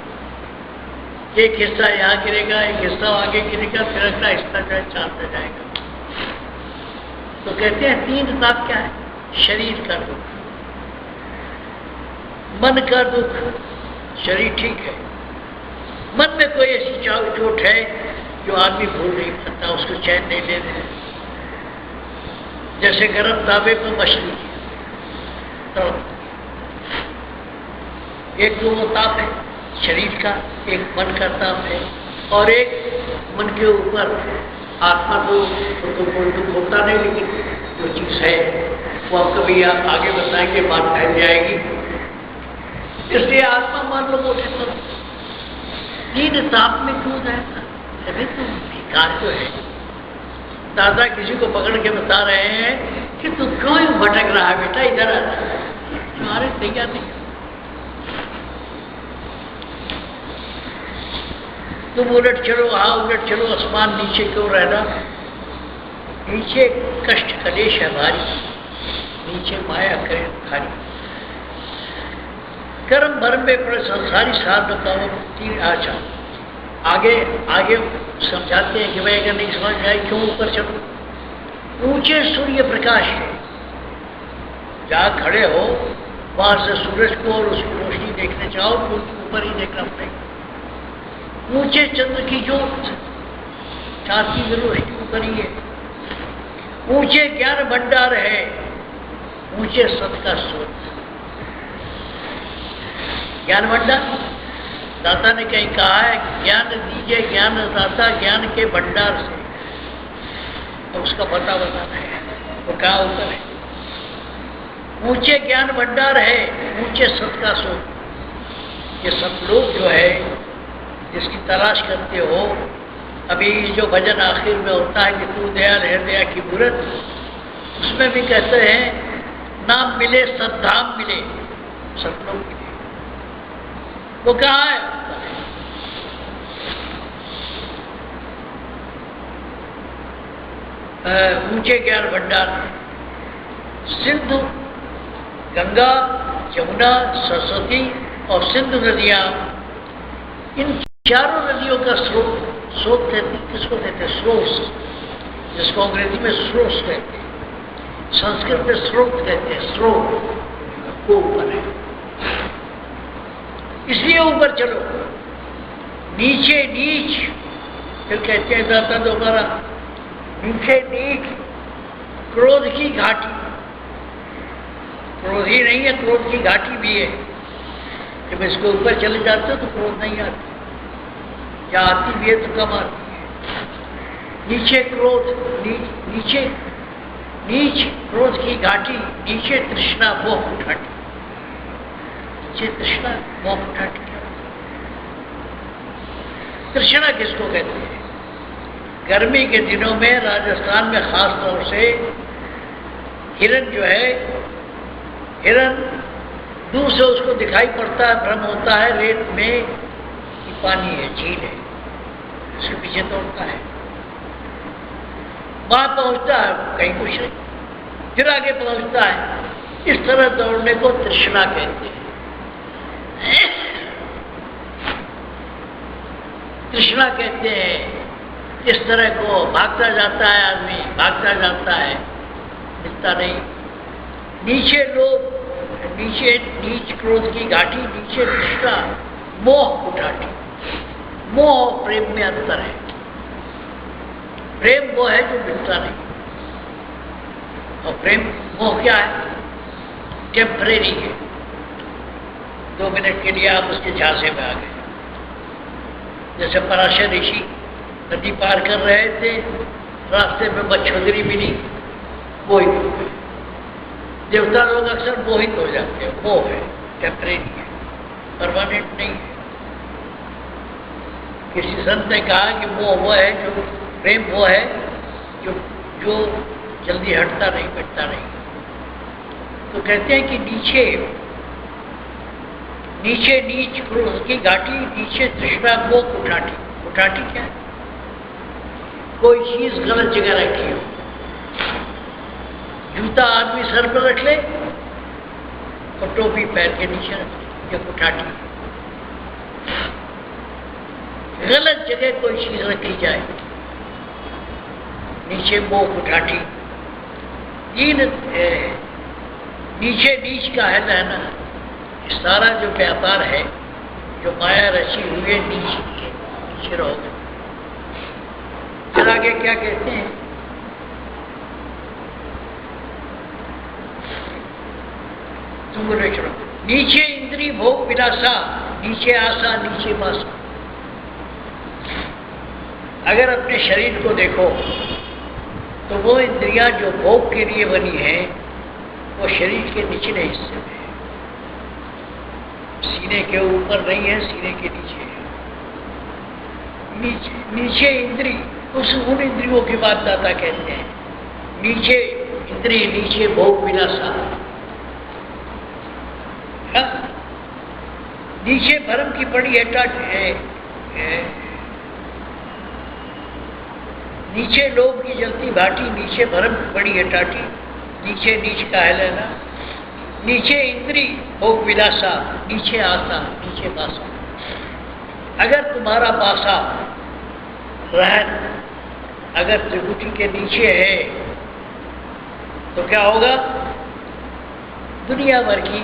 एक हिस्सा यहाँ गिरेगा, एक हिस्सा आगे गिरेगा, फिर अगला हिस्सा जो है चांद पे जाएगा। तो कहते हैं 3 ताप क्या है? शरीर का दुख, मन का दुख। शरीर ठीक है, मन में कोई ऐसी चोट है जो आदमी भूल नहीं पाता, उसको चैन नहीं ले रहे। जैसे गर्म ताबे पर मछली, तो एक तो वो ताप है शरीर का, एक मन का ताप है, और एक मन के ऊपर आत्मा को तो कोई दुख होता नहीं, लेकिन जो चीज़ है वो आप कभी आगे बताएंगे, बात फैल जाएगी। इसलिए आत्मा मान लो मोटे तो तीन सांप में क्यों जाएगा? अभी तो विकार तो है। दादा किसी को पकड़ के बता रहे हैं कि तू क्यों यूं भटक रहा है बेटा, इधर आ तुम्हारे तैयार नहीं। तुम उलट चलो, हाँ उलट चलो, आसमान नीचे क्यों रहना? नीचे कष्ट कलेश है भारी, नीचे माया करे खारी, कर्म भरम में पड़े संसारी साध बताओ तीन आचा। आगे आगे समझाते हैं कि भाई अगर नहीं समझ में आई क्यों ऊपर चलो। ऊंचे सूर्य प्रकाश है, जहाँ खड़े हो वहां से सूरज को और उसकी रोशनी देखने चाहो तो ऊपर ही देखना पड़ेगा। ऊंचे चंद्र की ज्योत, चांद की रोशनी ऊपर ही है। ऊंचे ज्ञान भंडार है, ऊंचे सत का स्रोत। ज्ञान भंडार दाता ने कहीं कहा है, ज्ञान दीजिए ज्ञान दाता ज्ञान के भंडार से, तो उसका पता बताना है वो कहाँ ऊपर है। ऊंचे ज्ञान भंडार है, ऊंचे सत का स्रोत। ये सब लोग जो है जिसकी तलाश करते हो, अभी जो भजन आखिर में होता है कि तू दयाल हृदय की मूरत, उसमें भी कहते हैं नाम मिले सद्धाम मिले, सतलोक मिले। वो कहाँ है? ऊंचे ज्ञान भंडार। सिंधु, गंगा, यमुना, सरस्वती और सिंधु नदियां, इन चारों नदियों का स्रोत कहते, किसको कहते हैं? स्रोत, जिसको अंग्रेजी में स्रोत कहते हैं, संस्कृत में स्रोत कहते हैं। स्रोत को ऊपर है, इसलिए ऊपर चलो। नीचे नीच, फिर कहते हैं दाता दोबारा, नीचे नीच क्रोध की घाटी। क्रोध ही नहीं है, क्रोध की घाटी भी है। जब इसके ऊपर चले जाते हो तो क्रोध नहीं आती, या आती भी है तो कम आती है। नीचे क्रोध, नीचे नीच क्रोध की घाटी, नीचे तृष्णा मोह उठाटी। नीचे तृष्णा मोह उठाटी। तृष्णा किसको कहते हैं? गर्मी के दिनों में राजस्थान में खास तौर से हिरण जो है, हिरण दूर से उसको दिखाई पड़ता है, भ्रम होता है रेत में कि पानी है, झील है, उसके पीछे दौड़ता है। वहां पहुंचता है कहीं कुछ नहीं, फिर आगे पहुंचता है। इस तरह दौड़ने को तृष्णा कहते हैं। तृष्णा कहते हैं इस तरह को भागता जाता है आदमी, भागता जाता है, मिलता नहीं। नीचे लोग, नीचे नीच क्रोध की घाटी, नीचे तृष्णा मोह उठाटी। मोह और प्रेम में अंतर है। प्रेम वो है जो मिलता नहीं, और प्रेम मोह क्या है? टेम्परेरी है। 2 मिनट के लिए आप उसके झांसे में आ गए। जैसे पराशर ऋषि नदी पार कर रहे थे, रास्ते में बच्छोदरी मिली, मोहित हो गए। देवता लोग अक्सर मोहित हो जाते हैं। मोह है, टेम्परेरी है, परमानेंट नहीं है। किसी संत ने कहा कि मोह वो है जो, प्रेम वो है जो जल्दी हटता नहीं, मिटता नहीं। तो कहते हैं कि नीचे नीच क्रोध की घाटी, नीचे तृष्णा मोह उठाटी। उठाटी क्या है? कोई चीज गलत जगह रखी हो। जूता आदमी सर पर रख ले और टोपी पैर के नीचे रख ले, ये उठाटी। गलत जगह कोई चीज रखी जाए, नीचे मोह उठाटी। नीचे नीच का है रहना। सारा जो व्यापार है, जो माया रची हुई है, नीचे रहोगे। फिर आगे क्या कहते हैं? तुम बोलो नीचे इंद्री भोग विलासा, नीचे आशा, नीचे वासा। अगर अपने शरीर को देखो तो वो इंद्रियां जो भोग के लिए बनी है, वो शरीर के निचले हिस्से में है। सीने के ऊपर नहीं है, सीने के नीचे है। नीचे इंद्री, उन इंद्रियों की बात दाता कहते हैं। नीचे इंद्री, नीचे भोग विलासा, नीचे भरम की पड़ी है, नीचे लोभ की जलती भाटी, नीचे भरम की पड़ी है टाटी, नीचे नीच का है लेना, नीचे इंद्री भोग विलासा, नीचे आसा, नीचे पासा। अगर तुम्हारा पासा रहन अगर त्रिकुटी के नीचे है तो क्या होगा? दुनिया भर की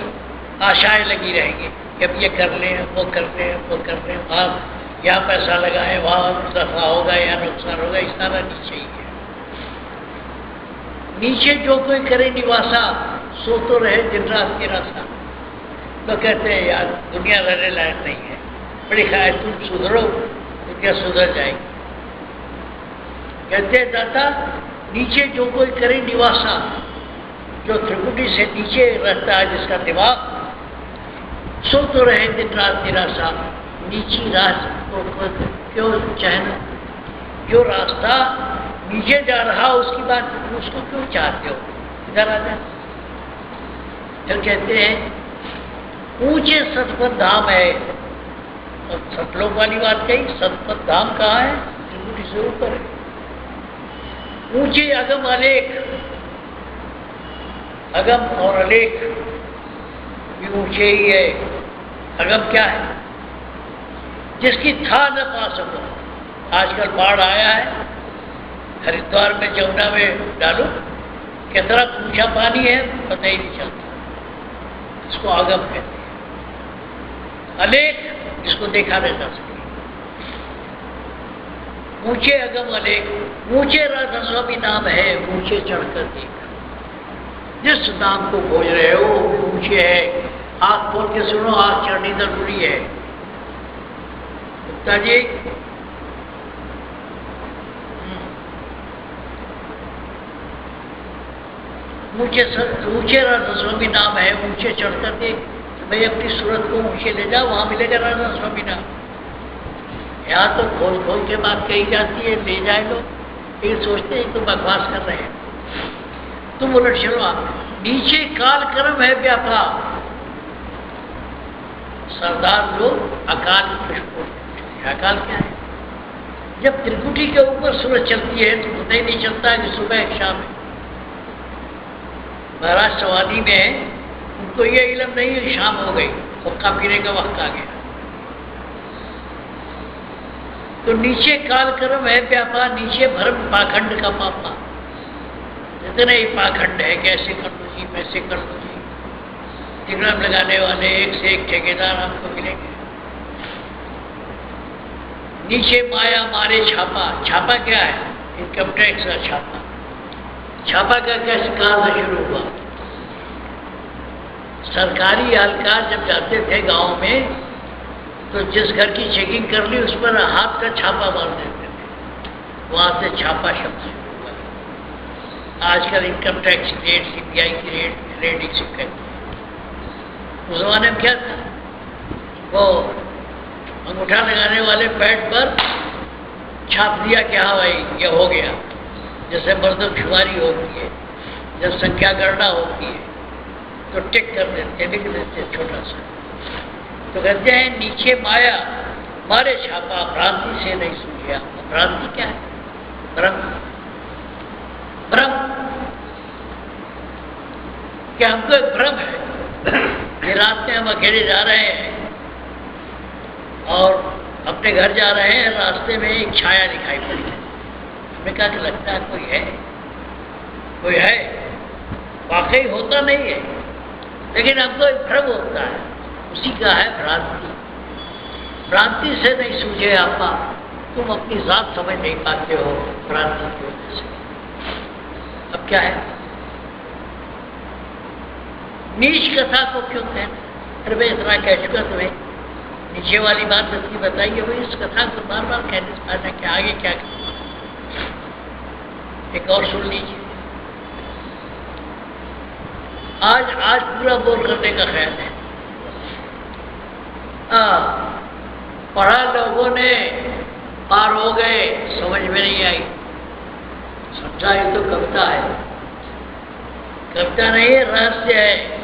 आशाएं लगी रहेंगी कि अब ये कर लें, वो कर लें, वो कर लें, वहाँ यहाँ पैसा लगाएं, वहाँ नफा होगा या नुकसान होगा, इस सारा नीचे ही है। नीचे जो कोई करे निवासा, सो तो रहे दिन रात की रासा। तो कहते हैं यार दुनिया रहने लायक नहीं है, बड़ी खाए तुम सुधरो, दुनिया सुधर जाएगी। कहते हैं दाता नीचे जो कोई करे निवासा, जो त्रिकुटी से नीचे रहता है जिसका दिमाग, सो तो रहे दिन रात निराशा। नीची राह को क्यों चाहना? जो रास्ता नीचे जा रहा उसकी बात उसको क्यों चाहते हो? इधर आ जा। फिर कहते हैं ऊंचे सतपथ धाम है, और सतलोक वाली बात कही, सतपथ धाम कहाँ है? त्रिकुटी से ऊपर है। ऊंचे अगम अलेख, अगम और अलेख भी ऊंचे ही है। अगम क्या है? जिसकी था न पा सको। आजकल बाढ़ आया है, हरिद्वार में जमुना में डालो, कितना ऊंचा पानी है पता ही नहीं चलता। इसको अगम कहते हैं। अलेख जिसको देखा नहीं जा सके। ऊंचे अगम अलेख, ऊंचे राधा स्वामी नाम है, ऊंचे चढ़कर देख। जिस नाम को खोज रहे हो वो ऊंचे है। आँख खोल के सुनो, आँख चढ़नी जरूरी है। गुप्ता जी ऊंचे राधा स्वामी नाम है, ऊंचे चढ़कर देख। भाई अपनी सूरत को ऊंचे ले जाओ, वहां मिलेगा राधा स्वामी नाम। यहाँ तो खोल खोल के बात कही जाती है, ले जाए लोग, ये सोचते हैं तो बकवास कर रहे हैं। तुम उलट चलो, आप नीचे काल कर्म है व्यापा। सरदार लोग अकाल पुष्प, अकाल क्या है? जब त्रिकुटी के ऊपर सूरज चलती है तो पता ही नहीं चलता कि सुबह एक शाम है। महाराष्ट्रवादी में उनको ये इल्म नहीं है शाम हो गई, हुक्का पीने का वक्त आ गया। तो नीचे काल कर्म है व्यापा, नीचे भरम पाखंड का पापा। इतने ही पाखंड है, कैसे कर दो जी, पैसे कर दो जी। तिगड़म लगाने वाले एक से एक ठेकेदार आपको मिलेंगे। नीचे माया मारे छापा। छापा क्या है? इनकम टैक्स का छापा। छापा का कैसे कहाँ से शुरू हुआ? सरकारी एहलकार जब जाते थे गांव में तो जिस घर की चेकिंग कर ली उस पर हाथ का छापा मार देते थे, वहां से छापा शब्द शुरू हुआ। आजकल इनकम टैक्स रेट, सीबीआई की रेट इसी कहते हैं। उस जमाने में क्या था? वो अंगूठा लगाने वाले पैड पर छाप दिया कि हाँ भाई ये हो गया। जैसे मर्दमशुमारी होती है, जब संख्या गणना होती है तो टिक कर देते, लिख देते छोटा सा। तो कहते हैं नीचे माया मारे छापा, भ्रांति से नहीं सूझा। भ्रांति क्या है? भ्रम। भ्रम क्या? हमको एक भ्रम है कि रात में हम अकेले जा रहे हैं और अपने घर जा रहे हैं, रास्ते में एक छाया दिखाई पड़ी है। हमें क्या लगता है कोई है, कोई है। वाकई होता नहीं है, लेकिन हमको एक भ्रम होता है, उसी का है भ्रांति। भ्रांति से नहीं सूझे आपा, तुम अपनी जात समझ नहीं पाते हो भ्रांति की वजह से। अब क्या है? नीच कथा को क्यों कहना? अरे भाई इतना कह चुका तुम्हें, नीचे वाली बात अच्छी बताइए। भाई इस कथा को बार बार कहने से फायदा क्या? आगे क्या कहना? एक और सुन लीजिए। आज पूरा बोल करने का ख्याल है। पढ़ा लोगों ने, पार हो गए, समझ में नहीं आई। समझा ये तो कविता है, कविता नहीं है, रहस्य है।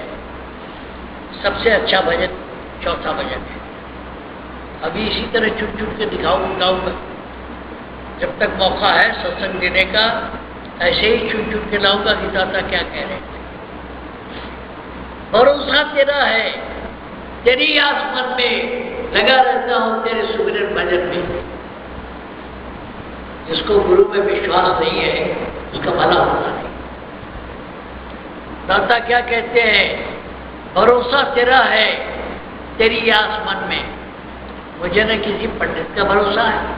सबसे अच्छा भजन चौथा भजन है। अभी इसी तरह चुट चुट के दिखाऊंगा। जब तक मौका है सत्संग देने का, ऐसे ही चुट चुट के लाऊंगा कि दाता क्या कह रहे हैं। भरोसा तेरा है, तेरी आस मन में लगा रहता हूं, तेरे सुमिरन भजन में। जिसको गुरु में विश्वास नहीं है उसका भला होता नहीं। दाता क्या कहते हैं? भरोसा तेरा है, तेरी आस मन में। मुझे न किसी पंडित का भरोसा है,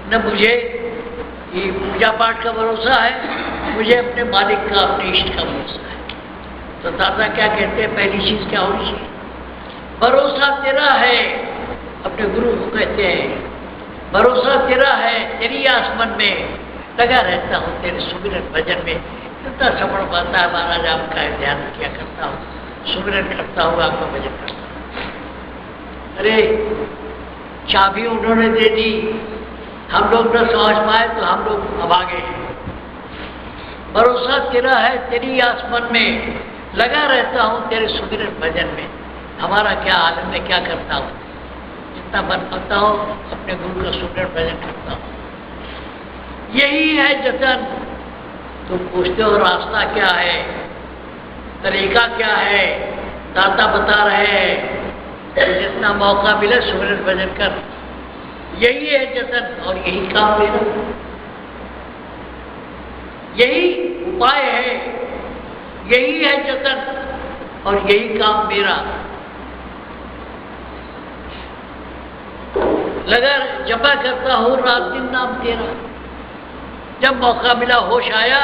न मुझे ये पूजा पाठ का भरोसा है, मुझे अपने मालिक का, अपने इष्ट का भरोसा है। तो दादा क्या कहते हैं? पहली चीज क्या होनी चाहिए? भरोसा तेरा है। अपने गुरु को कहते हैं भरोसा तेरा है, तेरी आस मन में लगा रहता हूँ, तेरे सुमिरन भजन में। कितना समझ पाता है महाराज, आपका ध्यान किया करता हूँ, सुमिरन करता हूँ, आपका भजन करता हूँ। अरे चाबी उन्होंने दे दी, हम लोग न समझ पाए तो हम लोग अभागे हैं। भरोसा तेरा है, तेरी आस मन में लगा रहता हूँ, तेरे सुमिरन भजन में। हमारा क्या हाल है, मैं क्या करता हूँ? जितना मन पाता हो अपने गुरु का सुमिरन भजन करता हूँ। यही है जतन। तुम पूछते हो रास्ता क्या है, तरीका क्या है? दाता बता रहे हैं जितना मौका मिले सुमिरन भजन कर। यही है जतन और यही काम मेरा, यही उपाय है, यही है जतन और यही काम मेरा। लगा जपा करता हूँ रात दिन नाम तेरा। जब मौका मिला, होश आया,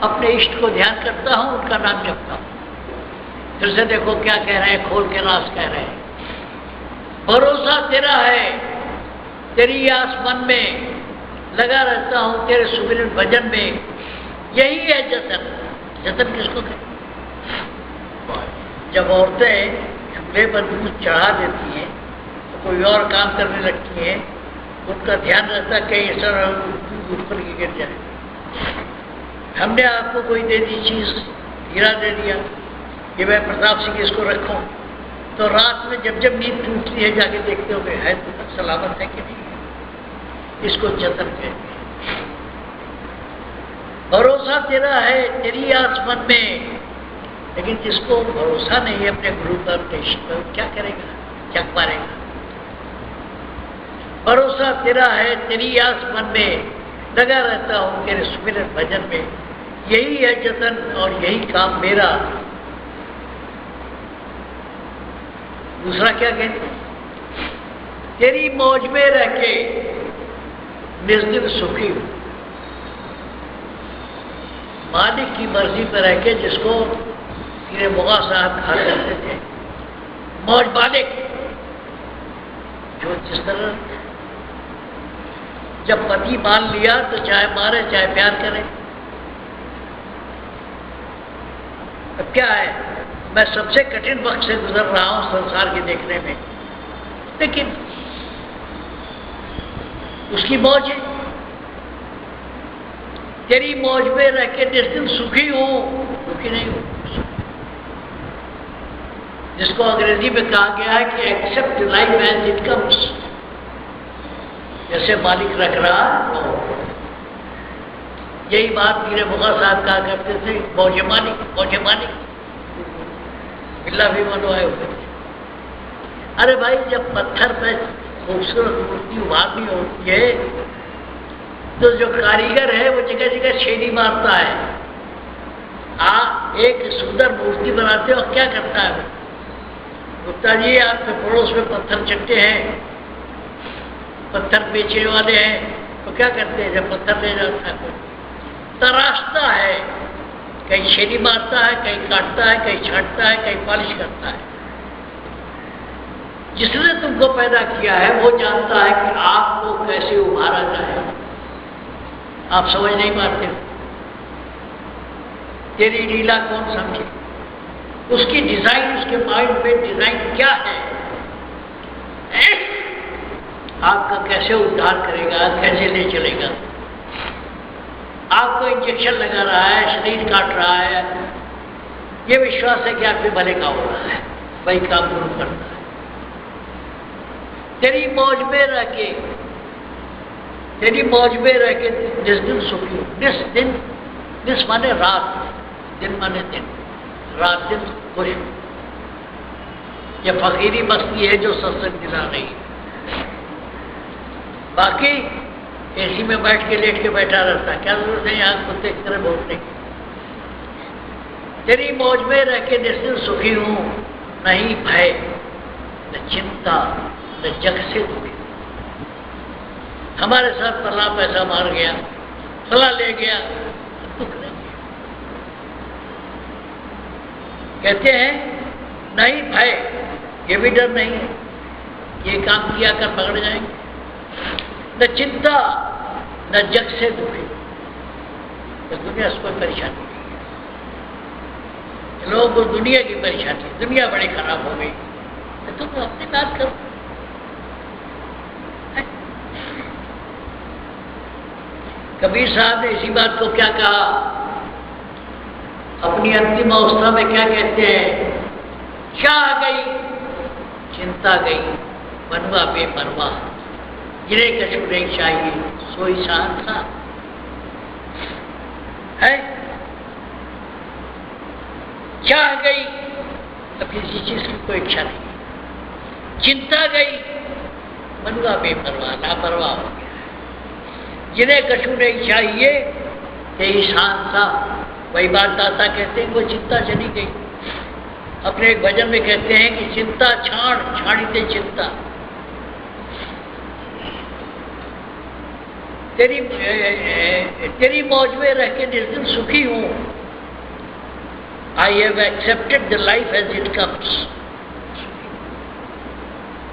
अपने इष्ट को ध्यान करता हूँ, उनका नाम जपता हूँ। फिर से देखो क्या कह रहे हैं, खोल के रास कह रहे हैं। भरोसा तेरा है, तेरी आस मन में लगा रहता हूँ, तेरे सुमिरन भजन में। यही है जतन। जतन किसको कहते? जब औरतें चूल्हे पर दूध चढ़ा देती हैं तो कोई और काम करने लगती हैं, उनका ध्यान रहता है कहीं ऐसा दूध ऊपर गिर जाए। हमने आपको कोई दे दी चीज, हीरा दे दिया, ये मैं प्रताप सिंह इसको रखूं, तो रात में जब जब नींद टूटती है जाके देखते हो है तो तक सलामत है कि नहीं। इसको जतन कहते हैं। भरोसा तेरा है, तेरी आस मन में। लेकिन जिसको भरोसा नहीं है अपने गुरु पर, पर क्या करेगा, क्या मारेगा? भरोसा तेरा है, तेरी आस मन में लगा रहता हूँ, तेरे सुमिरन भजन में। यही है जतन और यही काम मेरा। दूसरा क्या कहते हैं? तेरी मौज में रह के निस्दिन सुखी हूं। मालिक की मर्जी पर रह के, जिसको पीरे मुगा साहब कहा करते थे, मौज मालिक। जो जिस तरह जब पति मान लिया तो चाहे मारे चाहे प्यार करे। अब क्या है, मैं सबसे कठिन वक्त से गुजर रहा हूं संसार के देखने में, लेकिन उसकी मौज है। तेरी मौज में रह के जिस दिन सुखी हूं, दुखी नहीं हूं। जिसको अंग्रेजी में कहा गया है कि accept life as it comes. जैसे मालिक रख रहा, यही बात पीरे मुगा साहब कहा करते थे, मौजे मालिक, मौजे मालिक। बिल्ला भी बनवाए हुए। अरे भाई, जब पत्थर पे खूबसूरत मूर्ति उभारनी होती है तो जो कारीगर है वो जगह जगह छेड़ी मारता है। एक सुंदर मूर्ति बनाते हो, क्या करता है? गुप्ता जी, आपके पड़ोस में पत्थर चट्टे हैं, पत्थर बेचने वाले हैं, तो क्या करते हैं? जब पत्थर ले जाता है तराशता है, कहीं छेड़ी मारता है, कहीं काटता है, कहीं छांटता है, कहीं पॉलिश करता है। जिसने तुमको पैदा किया है वो जानता है कि आपको कैसे उभारा जाए। आप समझ नहीं पाते हो। तेरी लीला कौन समझे? उसकी डिजाइन, उसके माइंड में डिजाइन क्या है आपका कैसे उद्धार करेगा, कैसे ले चलेगा। आपको इंजेक्शन लगा रहा है, शरीर काट रहा है, ये विश्वास है कि आपके भले का हो रहा है, वही काम जरूर करता है। तेरी मौज में रह के जिस दिन सुखी हो, जिस माने रात, दिन माने दिन, रात दिन खुश हो। यह फकीरी मस्ती है जो सत्संग दिला रही है। बाकी एसी में बैठ के लेट के बैठा रहता, क्या जरूरत है यहाँ कुत्ते की तरह बोलने की। तेरी मौज में रह के जिस दिन सुखी हूं, नहीं भय न चिंता न जग से दुखी। हमारे साथ फला पैसा मार गया, फला ले गया, दुख नहीं। कहते हैं नहीं भय, ये भी डर नहीं है, ये काम किया कर पकड़ जाएंगे। न चिंता न जग से दुखी, तो दुनिया से कोई परेशानी नहीं है। लोगों को दुनिया की परेशानी, दुनिया बड़ी खराब हो गई, तो तुम अपनी बात करो। कबीर साहब ने इसी बात को क्या कहा, अपनी अंतिम अवस्था में क्या कहते हैं, चाह गई चिंता गई, मनवा बेमरवा, जिन्हें कछु नहीं चाहिए सोई शांत था है। चाह गई, अब किसी चीज की कोई इच्छा नहीं। चिंता गई, मनवा बेपरवाह, लापरवाह हो गया। जिन्हें कछु नहीं चाहिए यही शांत था, वही बात दाता कहते हैं, कोई चिंता चली गई। अपने एक भजन में कहते हैं कि चिंता छाण छाड़ीते चिंता। तेरी मौज में रह के जिस दिन सुखी हूं, I have accepted the life as it comes,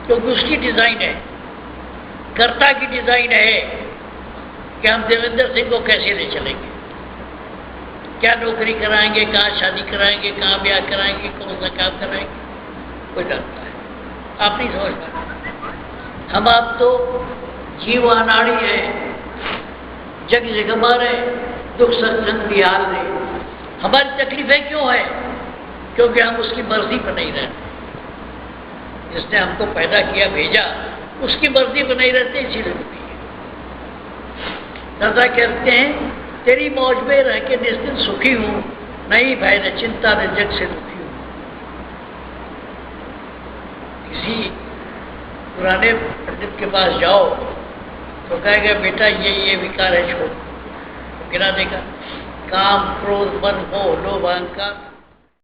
क्योंकि उसकी डिजाइन है, कर्ता की डिजाइन है कि हम देवेंद्र सिंह को कैसे ले चलेंगे, क्या नौकरी कराएंगे, कहाँ शादी कराएंगे, कहाँ ब्याह कराएंगे, कौन सा काम कराएंगे, कोई डरता है। आप नहीं समझ पाते। हम आप तो जीव अनाड़ी है, जग जग मारे, दुख सत्संग बिहार दे। हमारी तकलीफें क्यों है? क्योंकि हम उसकी मर्जी पर नहीं रहते। जिसने हमको पैदा किया, भेजा, उसकी मर्जी पर नहीं रहते, इसीलिए दुखी है। दादा कहते हैं तेरी मौज में रह के जिस दिन सुखी हूं, नहीं भय न चिंता न जग से दुखी हूं। किसी पुराने पंडित के पास जाओ तो कहेगा बेटा ये विकार है, छोड़। तो गिरा देगा, काम क्रोध मन मोह लोभ अहंकार,